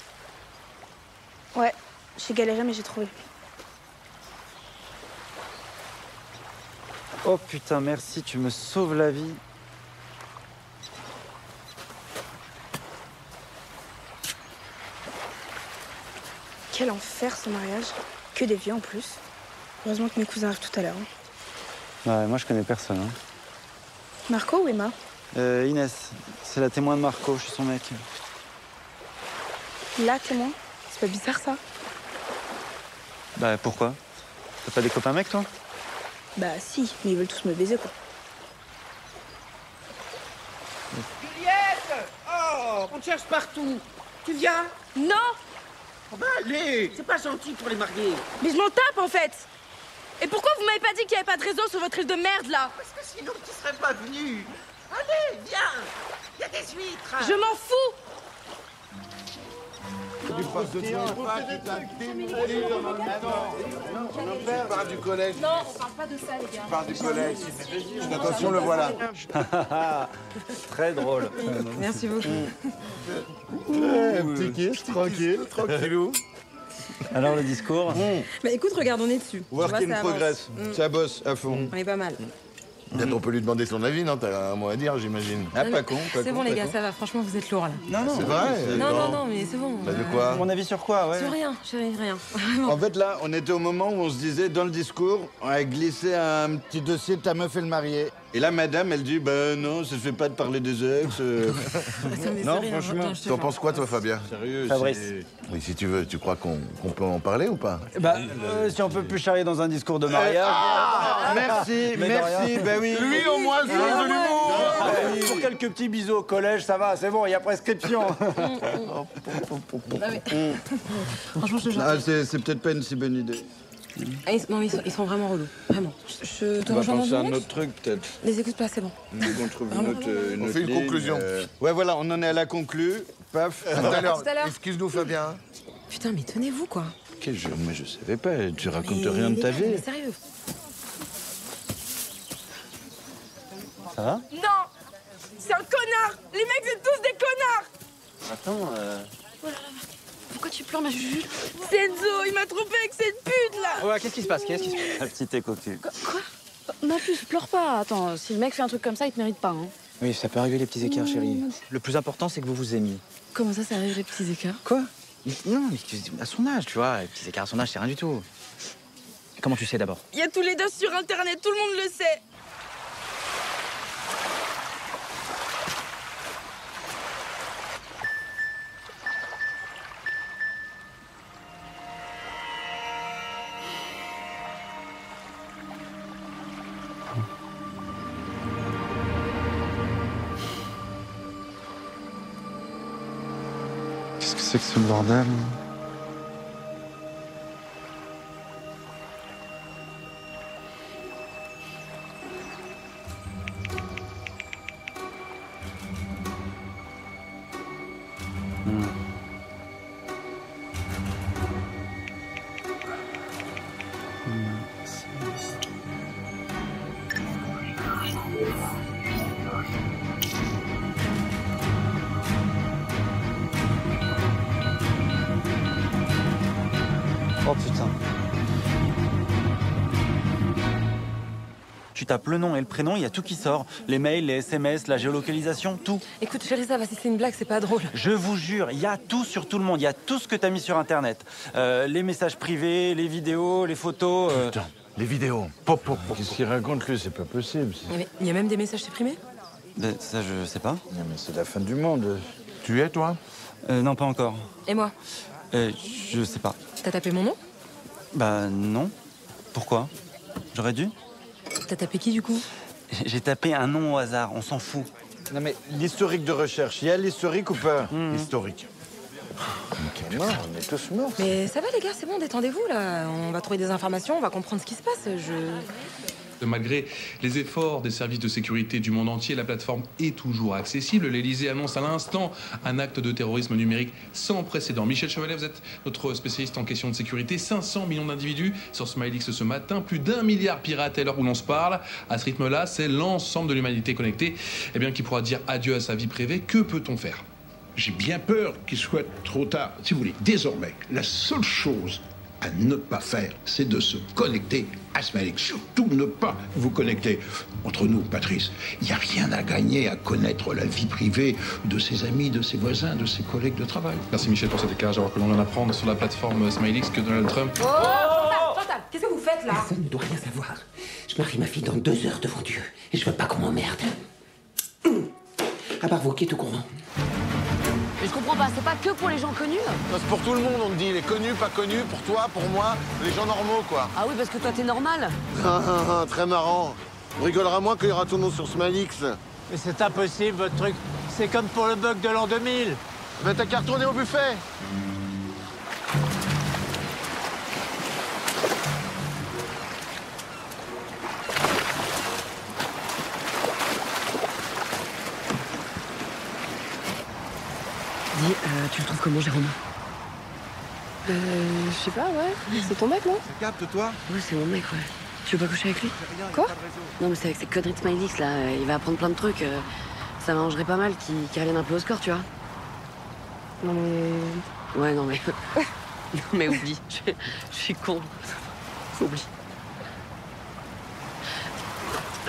Ouais, j'ai galéré, mais j'ai trouvé. Oh putain, merci, tu me sauves la vie. Quel enfer ce mariage. Que des vieux en plus. Heureusement que mes cousins arrivent tout à l'heure. Ouais, moi je connais personne. Hein. Marco ou Emma? Inès, c'est la témoin de Marco, je suis son mec. Là, témoin? C'est pas bizarre ça? Bah pourquoi? T'as pas des copains mecs, toi? Bah si, mais ils veulent tous me baiser quoi. Juliette! Oh, on te cherche partout. Tu viens? Non! Oh bah allez, c'est pas gentil pour les mariés. Mais je m'en tape en fait! Et pourquoi vous m'avez pas dit qu'il y avait pas de réseau sur votre île de merde là? Parce que sinon tu serais pas venu. Allez, viens! Il y a des huîtres. Je m'en fous! Tu passes de toi. Tu pars du collège. Non, on parle pas de ça les gars. Tu pars du collège. Attention, le voilà. Très drôle. Merci beaucoup. Petit kiss, tranquille, tranquillou. Alors le discours? Bah écoute, regarde, on est dessus. Work in progress. Ça bosse à fond. On est pas mal. Peut-être on peut lui demander son avis, non? T'as un mot à dire, j'imagine. Ah, pas con, pas con. C'est bon les pas gars, con. ça va. Franchement, vous êtes lourds là. Non, non. C'est vrai? Non, mais c'est bon. Bah, de quoi? Mon avis sur quoi, ouais? Sur rien, rien. En fait, là, on était au moment où on se disait, dans le discours, on a glissé un petit dossier de ta meuf et le marié. Et là, madame, elle dit, bah non, ça se fait pas de parler des ex. Non, franchement. T'en penses quoi, toi, Fabien? Sérieux, Fabrice. Oui, si tu veux, tu crois qu'on peut en parler ou pas? Bah, si on peut plus charrier dans un discours de mariage... Merci, merci, bah oui. Lui, au moins, c'est de l'humour. Pour quelques petits bisous au collège, ça va, c'est bon, il y a prescription. Franchement, je te jure. Ah, c'est peut-être pas une si bonne idée. Non, mais ils sont vraiment relous. Vraiment. Je te On va rejoins dans penser à une un minute. autre truc, peut-être. Les écoutes pas, c'est bon. On trouve Vraiment. on fait une conclusion. Ouais, voilà, on en est à la conclue. Paf. À tout à l'heure. Excuse-nous, Fabien. Putain, mais tenez-vous quoi. Mais je savais pas, tu racontes rien de ta vie. Mais sérieux. Ça va? Non! C'est un connard! Les mecs, c'est tous des connards! Attends, Pourquoi tu pleures, ma Juju? C'est Enzo, il m'a trompé avec cette pute là! Ouais, qu'est-ce qui se passe? La petite écoquille. Quoi? Ma puce, pleure pas. Attends, si le mec fait un truc comme ça, il te mérite pas. Hein. Oui, ça peut arriver les petits écarts, chérie. Le plus important, c'est que vous vous aimiez. Comment ça arrive les petits écarts? Quoi? Non, mais à son âge, tu vois. Les petits écarts à son âge, c'est rien du tout. Comment tu sais d'abord? Il y a tous les deux sur internet, tout le monde le sait! Qu'est-ce que c'est que ce bordel? Oh putain. Tu tapes le nom et le prénom, il y a tout qui sort. Les mails, les SMS, la géolocalisation, tout. Écoute, chérie, ça va, si c'est une blague, c'est pas drôle. Je vous jure, il y a tout sur tout le monde. Il y a tout ce que t'as mis sur Internet. Les messages privés, les vidéos, les photos. Putain, les vidéos. Qu'est-ce qu'il raconte, lui? C'est pas possible. Mais il y a même des messages supprimés? Ça, je sais pas. Non, mais c'est la fin du monde. Tu es, toi? Non, pas encore. Et moi? Je sais pas. T'as tapé mon nom? Bah non. Pourquoi? J'aurais dû? T'as tapé qui, du coup? J'ai tapé un nom au hasard, on s'en fout. Non, mais l'historique de recherche, il y a l'historique ou pas? Historique. On est tous morts. Mais ça va, les gars, c'est bon, détendez-vous, là. On va trouver des informations, on va comprendre ce qui se passe. Malgré les efforts des services de sécurité du monde entier, la plateforme est toujours accessible. L'Élysée annonce à l'instant un acte de terrorisme numérique sans précédent. Michel Chevalet, vous êtes notre spécialiste en question de sécurité. 500 millions d'individus sur SmileX ce matin, plus d'1 milliard pirates à l'heure où l'on se parle. À ce rythme-là, c'est l'ensemble de l'humanité connectée qui pourra dire adieu à sa vie privée. Que peut-on faire? J'ai bien peur qu'il soit trop tard. Si vous voulez, désormais, la seule chose à ne pas faire, c'est de se connecter à SmileX. Surtout ne pas vous connecter. Entre nous, Patrice, il n'y a rien à gagner à connaître la vie privée de ses amis, de ses voisins, de ses collègues de travail. Merci Michel pour cet éclairage, alors que l'on vient d'apprendre sur la plateforme SmileX que Donald Trump... Chantal, qu'est-ce que vous faites, là? Personne ne doit rien savoir. Je marie ma fille dans 2 heures devant Dieu. Et je veux pas qu'on m'emmerde. À part vous qui êtes au courant. Mais je comprends pas, c'est pas que pour les gens connus? C'est pour tout le monde, on te dit. Les connus, pas connus, pour toi, pour moi, les gens normaux, quoi. Ah oui, parce que toi, t'es normal. Très marrant. On rigolera moins qu'il y aura ton nom sur SmileX. Mais c'est impossible, votre truc. C'est comme pour le bug de l'an 2000. Mais t'as qu'à retourner au buffet. Dis, tu le trouves comment, Jérôme? Je sais pas, ouais. C'est ton mec, non? Capte, toi? Ouais, c'est mon mec, ouais. Tu veux pas coucher avec lui? Quoi? Non, mais c'est avec ses conneries de SmileX, là. Il va apprendre plein de trucs. Ça m'arrangerait pas mal qu'il revienne un peu au score, tu vois. Non, mais... Ouais, non, mais... non, mais oublie. Je suis con. Oublie.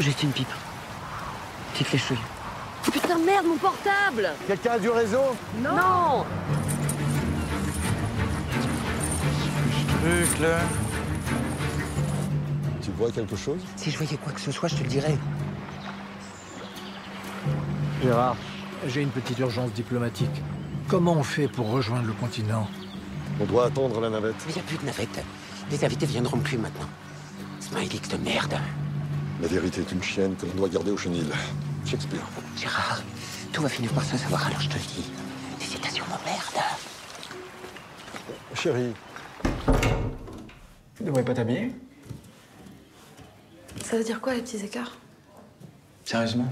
Juste une pipe. Petite léchouille. Putain, merde, mon portable! Quelqu'un a du réseau? Non! Truc, là. Tu vois quelque chose? Si je voyais quoi que ce soit, je te le dirais. Gérard, j'ai une petite urgence diplomatique. Comment on fait pour rejoindre le continent? On doit attendre la navette. Il n'y a plus de navette. Les invités viendront plus maintenant. SmileX de merde. La vérité est une chienne que l'on doit garder au chenil. Shakespeare. Gérard, tout va finir par se savoir, alors je te le dis. Les citations m'emmerdent. Chérie. Tu devrais pas t'habiller? Ça veut dire quoi, les petits écarts? Sérieusement?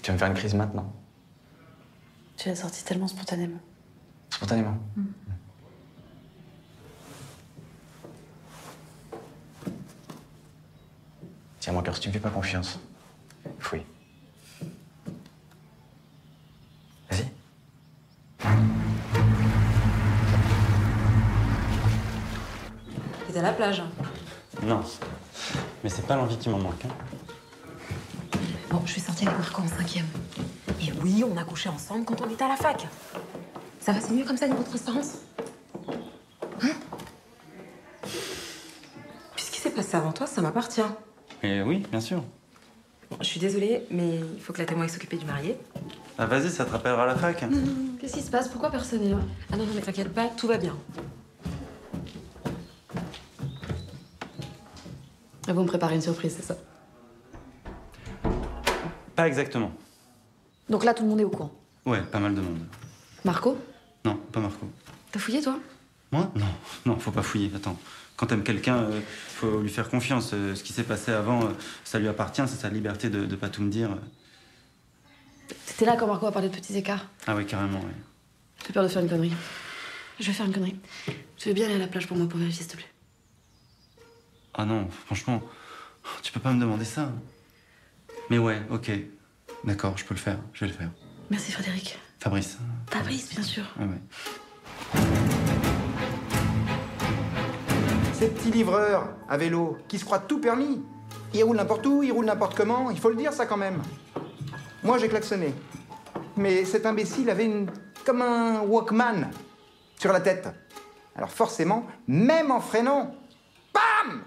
Tu vas me faire une crise maintenant? Tu l'as sorti tellement spontanément. Spontanément? Tiens, mon cœur, si tu me fais pas confiance, fouille. Vas-y. T'es à la plage. Non. Mais c'est pas l'envie qui m'en manque. Hein. Bon, je suis sortie avec Marco en 5e. Et oui, on a couché ensemble quand on était à la fac. Ça va, c'est mieux comme ça, niveau transparence? Hein? Puis ce qui s'est passé avant toi, ça m'appartient. Et oui, bien sûr. Bon, je suis désolée, mais il faut que la témoin s'occupe du marié. Ah, vas-y, ça te rappellera la fac. Qu'est-ce qui se passe? Pourquoi personne est là? Ah non, non, mais t'inquiète pas, tout va bien. Et vous me préparez une surprise, c'est ça? Pas exactement. Donc là, tout le monde est au courant. Ouais, pas mal de monde. Marco? Non, pas Marco. T'as fouillé, toi? Moi? Non, non, faut pas fouiller. Attends. Quand t'aimes quelqu'un, faut lui faire confiance. Ce qui s'est passé avant, ça lui appartient, c'est sa liberté de pas tout me dire. T'étais là quand Marco a parlé de petits écarts. Ah ouais, carrément, ouais. J'ai peur de faire une connerie. Je vais faire une connerie. Tu veux bien aller à la plage pour moi pour vérifier, s'il te plaît? Ah non, franchement, tu peux pas me demander ça. Mais ouais, ok. D'accord, je peux le faire, je vais le faire. Merci, Frédéric. Fabrice. Fabrice, bien sûr. Ah ouais. Ces petits livreurs à vélo qui se croient tout permis. Ils roulent n'importe où, ils roulent n'importe comment, il faut le dire ça quand même. Moi j'ai klaxonné. Mais cet imbécile avait comme un Walkman sur la tête. Alors forcément, même en freinant, bam!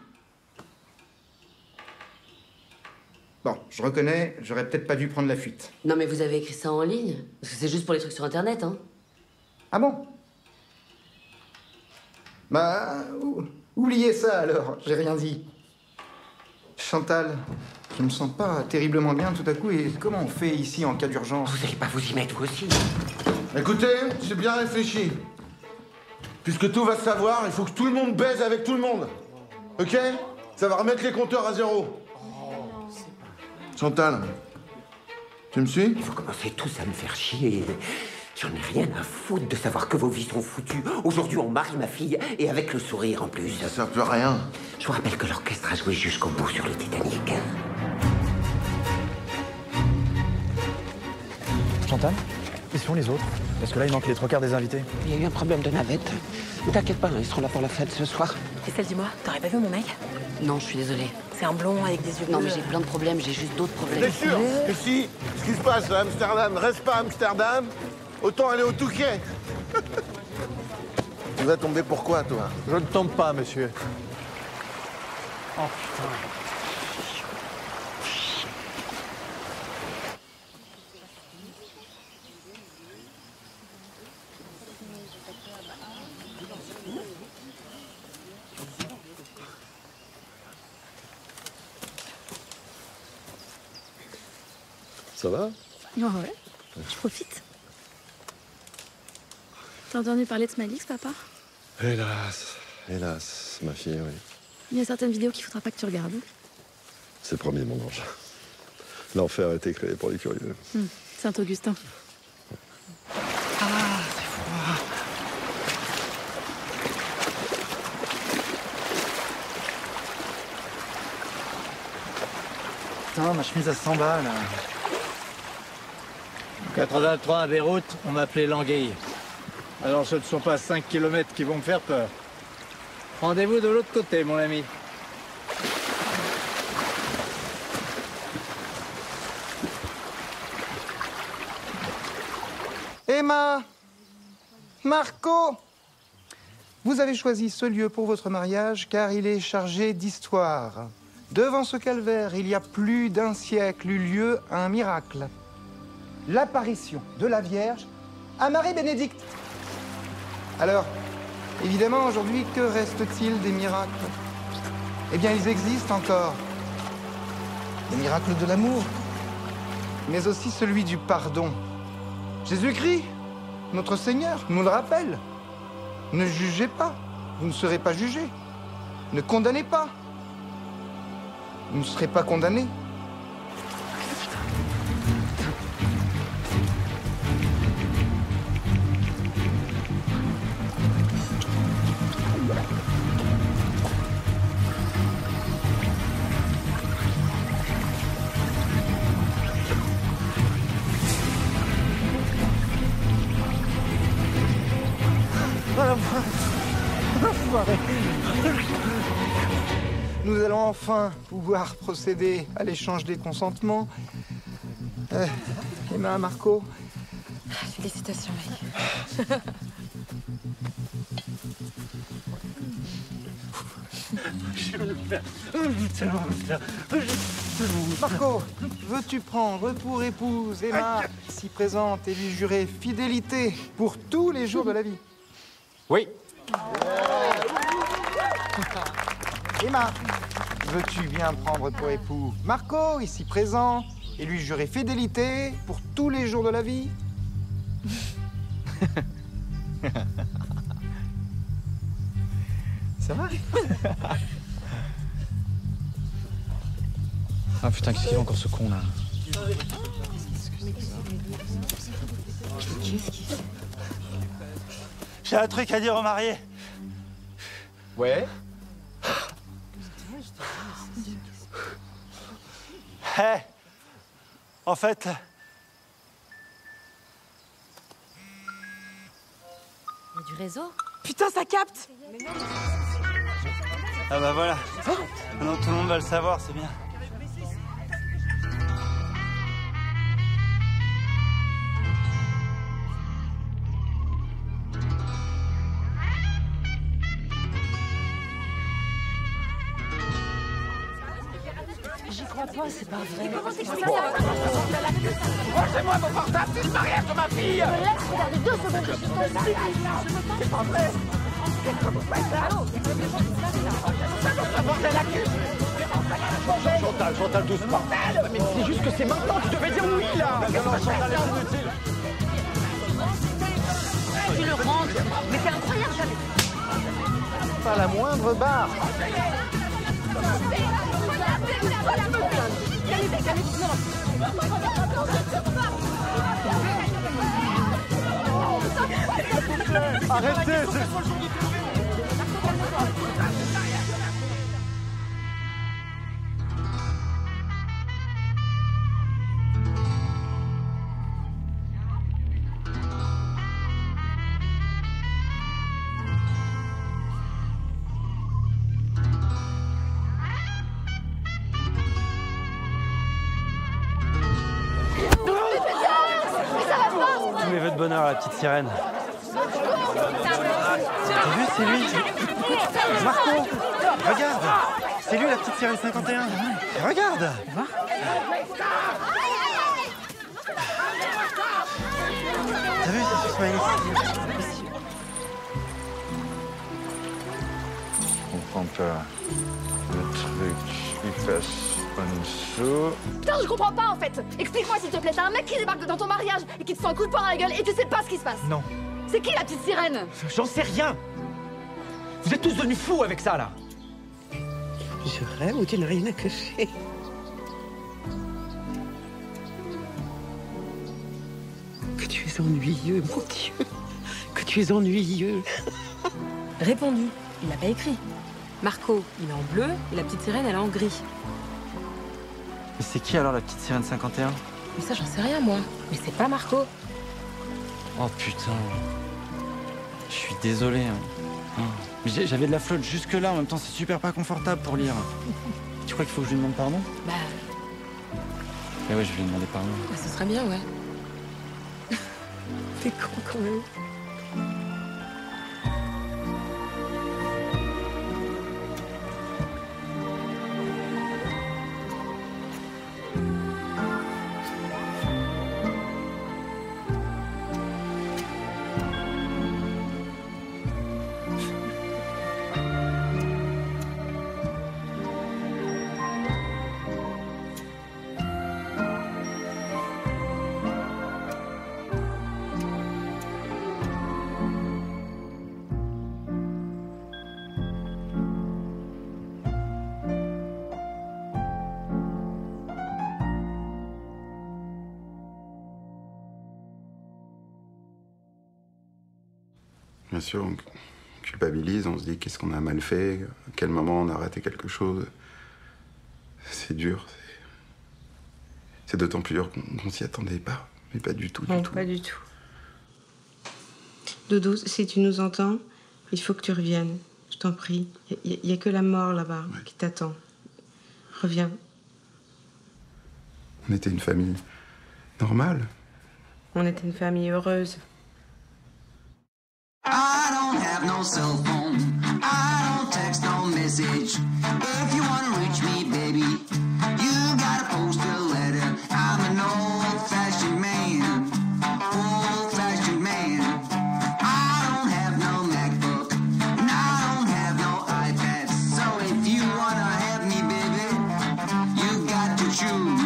Bon, je reconnais, j'aurais peut-être pas dû prendre la fuite. Non, mais vous avez écrit ça en ligne? Parce que c'est juste pour les trucs sur Internet, hein. Ah bon? Bah, oubliez ça alors, j'ai rien dit. Chantal, je me sens pas terriblement bien tout à coup, et comment on fait ici en cas d'urgence? Vous allez pas vous y mettre, vous aussi? Écoutez, j'ai bien réfléchi. Puisque tout va se savoir, il faut que tout le monde baise avec tout le monde. Ok? Ça va remettre les compteurs à zéro. Chantal, tu me suis? Vous commencez tous à me faire chier. J'en ai rien à foutre de savoir que vos vies sont foutues. Aujourd'hui, on marie ma fille, et avec le sourire en plus. Ça sert plus à rien. Je vous rappelle que l'orchestre a joué jusqu'au bout sur le Titanic. Chantal, ils sont les autres? Parce que là, il manque les 3/4 des invités. Il y a eu un problème de navette. Ne t'inquiète pas, ils seront là pour la fête ce soir. Estelle, dis-moi, t'aurais pas vu mon mec? Non, je suis désolée. C'est un blond avec des yeux bleus. Non, mais j'ai plein de problèmes, j'ai juste d'autres problèmes. T'es sûr que si ce qui se passe à Amsterdam reste pas à Amsterdam, autant aller au Touquet. Tu vas tomber pour quoi, toi? Je ne tombe pas, monsieur. Oh putain. Ça va? Ouais, je profite. T'as entendu parler de Smilix, papa? Hélas, hélas, ma fille, oui. Il y a certaines vidéos qu'il faudra pas que tu regardes. C'est promis, mon ange. L'enfer a été créé pour les curieux. Saint-Augustin. Ah, c'est froid. Putain, ma chemise à 100 balles. 83 à Beyrouth, on m'appelait l'anguille. Alors ce ne sont pas 5 km qui vont me faire peur. Rendez-vous de l'autre côté, mon ami. Emma! Marco! Vous avez choisi ce lieu pour votre mariage car il est chargé d'histoire. Devant ce calvaire, il y a plus d'un siècle, eut lieu un miracle. L'apparition de la Vierge à Marie-Bénédicte. Alors, évidemment, aujourd'hui, que reste-t-il des miracles? Eh bien, ils existent encore. Les miracles de l'amour, mais aussi celui du pardon. Jésus-Christ, notre Seigneur, nous le rappelle. Ne jugez pas, vous ne serez pas jugés. Ne condamnez pas, vous ne serez pas condamnés. Nous allons enfin pouvoir procéder à l'échange des consentements. Emma, Marco. Félicitations, mec. Marco, veux-tu prendre pour épouse Emma, ici présente, et lui jurer fidélité pour tous les jours de la vie? Oui. Emma, veux-tu bien prendre pour époux Marco, ici présent, et lui jurer fidélité pour tous les jours de la vie? Ça va? Ah putain, qu'est-ce qu'il fait encore ce con là? J'ai un truc à dire aux mariés. Ouais? Hé, en fait... Il y a du réseau? Putain, ça capte! Ah bah voilà. Maintenant tout le monde va le savoir, c'est bien. J'y crois pas, c'est pas vrai. Lâchez-moi mon portable, c'est le mariage de ma fille. Je me laisse regarder 2 secondes, je suis ton fille. C'est pas vrai. Qu'est-ce que vous faites là? Bordel à cul. Chantal, doucement. Mais c'est juste que c'est maintenant, tu devais dire oui là. Non, Chantal, c'est inutile. Tu le ranges, mais c'est incroyable, jamais. Pas la moindre barre. Arrêtez! Tous mes vœux de bonheur à la petite sirène. T'as vu, c'est lui. Marco, regarde. C'est lui la petite sirène 51. Regarde. T'as vu, c'est sur Smiley. Je comprends pas. Le truc, il passe en dessous. Putain, je comprends pas en fait. Explique-moi s'il te plaît, t'as un mec qui débarque dans ton mariage et qui te fait un coup de poing dans la gueule et tu sais pas ce qui se passe. Non. C'est qui la petite sirène? J'en sais rien. Vous êtes tous devenus fous avec ça là. Je rêve ou tu n'as rien à cacher? Que tu es ennuyeux, mon Dieu. Que tu es ennuyeux. Répondu. Il l'a pas écrit. Marco, il est en bleu et la petite sirène, elle est en gris. Mais c'est qui alors la petite sirène 51? Mais ça, j'en sais rien, moi. Mais c'est pas Marco. Oh putain. Je suis désolé. Mais j'avais de la flotte jusque là, en même temps c'est super pas confortable pour lire. Tu crois qu'il faut que je lui demande pardon? Bah... Mais ouais, je vais lui demander pardon. Bah, ce serait bien, ouais. T'es con quand même. Bien sûr, on culpabilise, on se dit qu'est-ce qu'on a mal fait, à quel moment on a raté quelque chose. C'est dur, c'est d'autant plus dur qu'on s'y attendait pas, mais pas du tout, Non, pas du tout. Doudou, si tu nous entends, il faut que tu reviennes, je t'en prie. Il n'y a que la mort là-bas qui t'attend. Reviens. On était une famille normale. On était une famille heureuse. I don't have no cell phone. I don't text no message. If you wanna reach me, baby, you gotta post a letter. I'm an old-fashioned man. Old-fashioned man. I don't have no MacBook. And I don't have no iPad. So if you wanna have me, baby, you got to choose.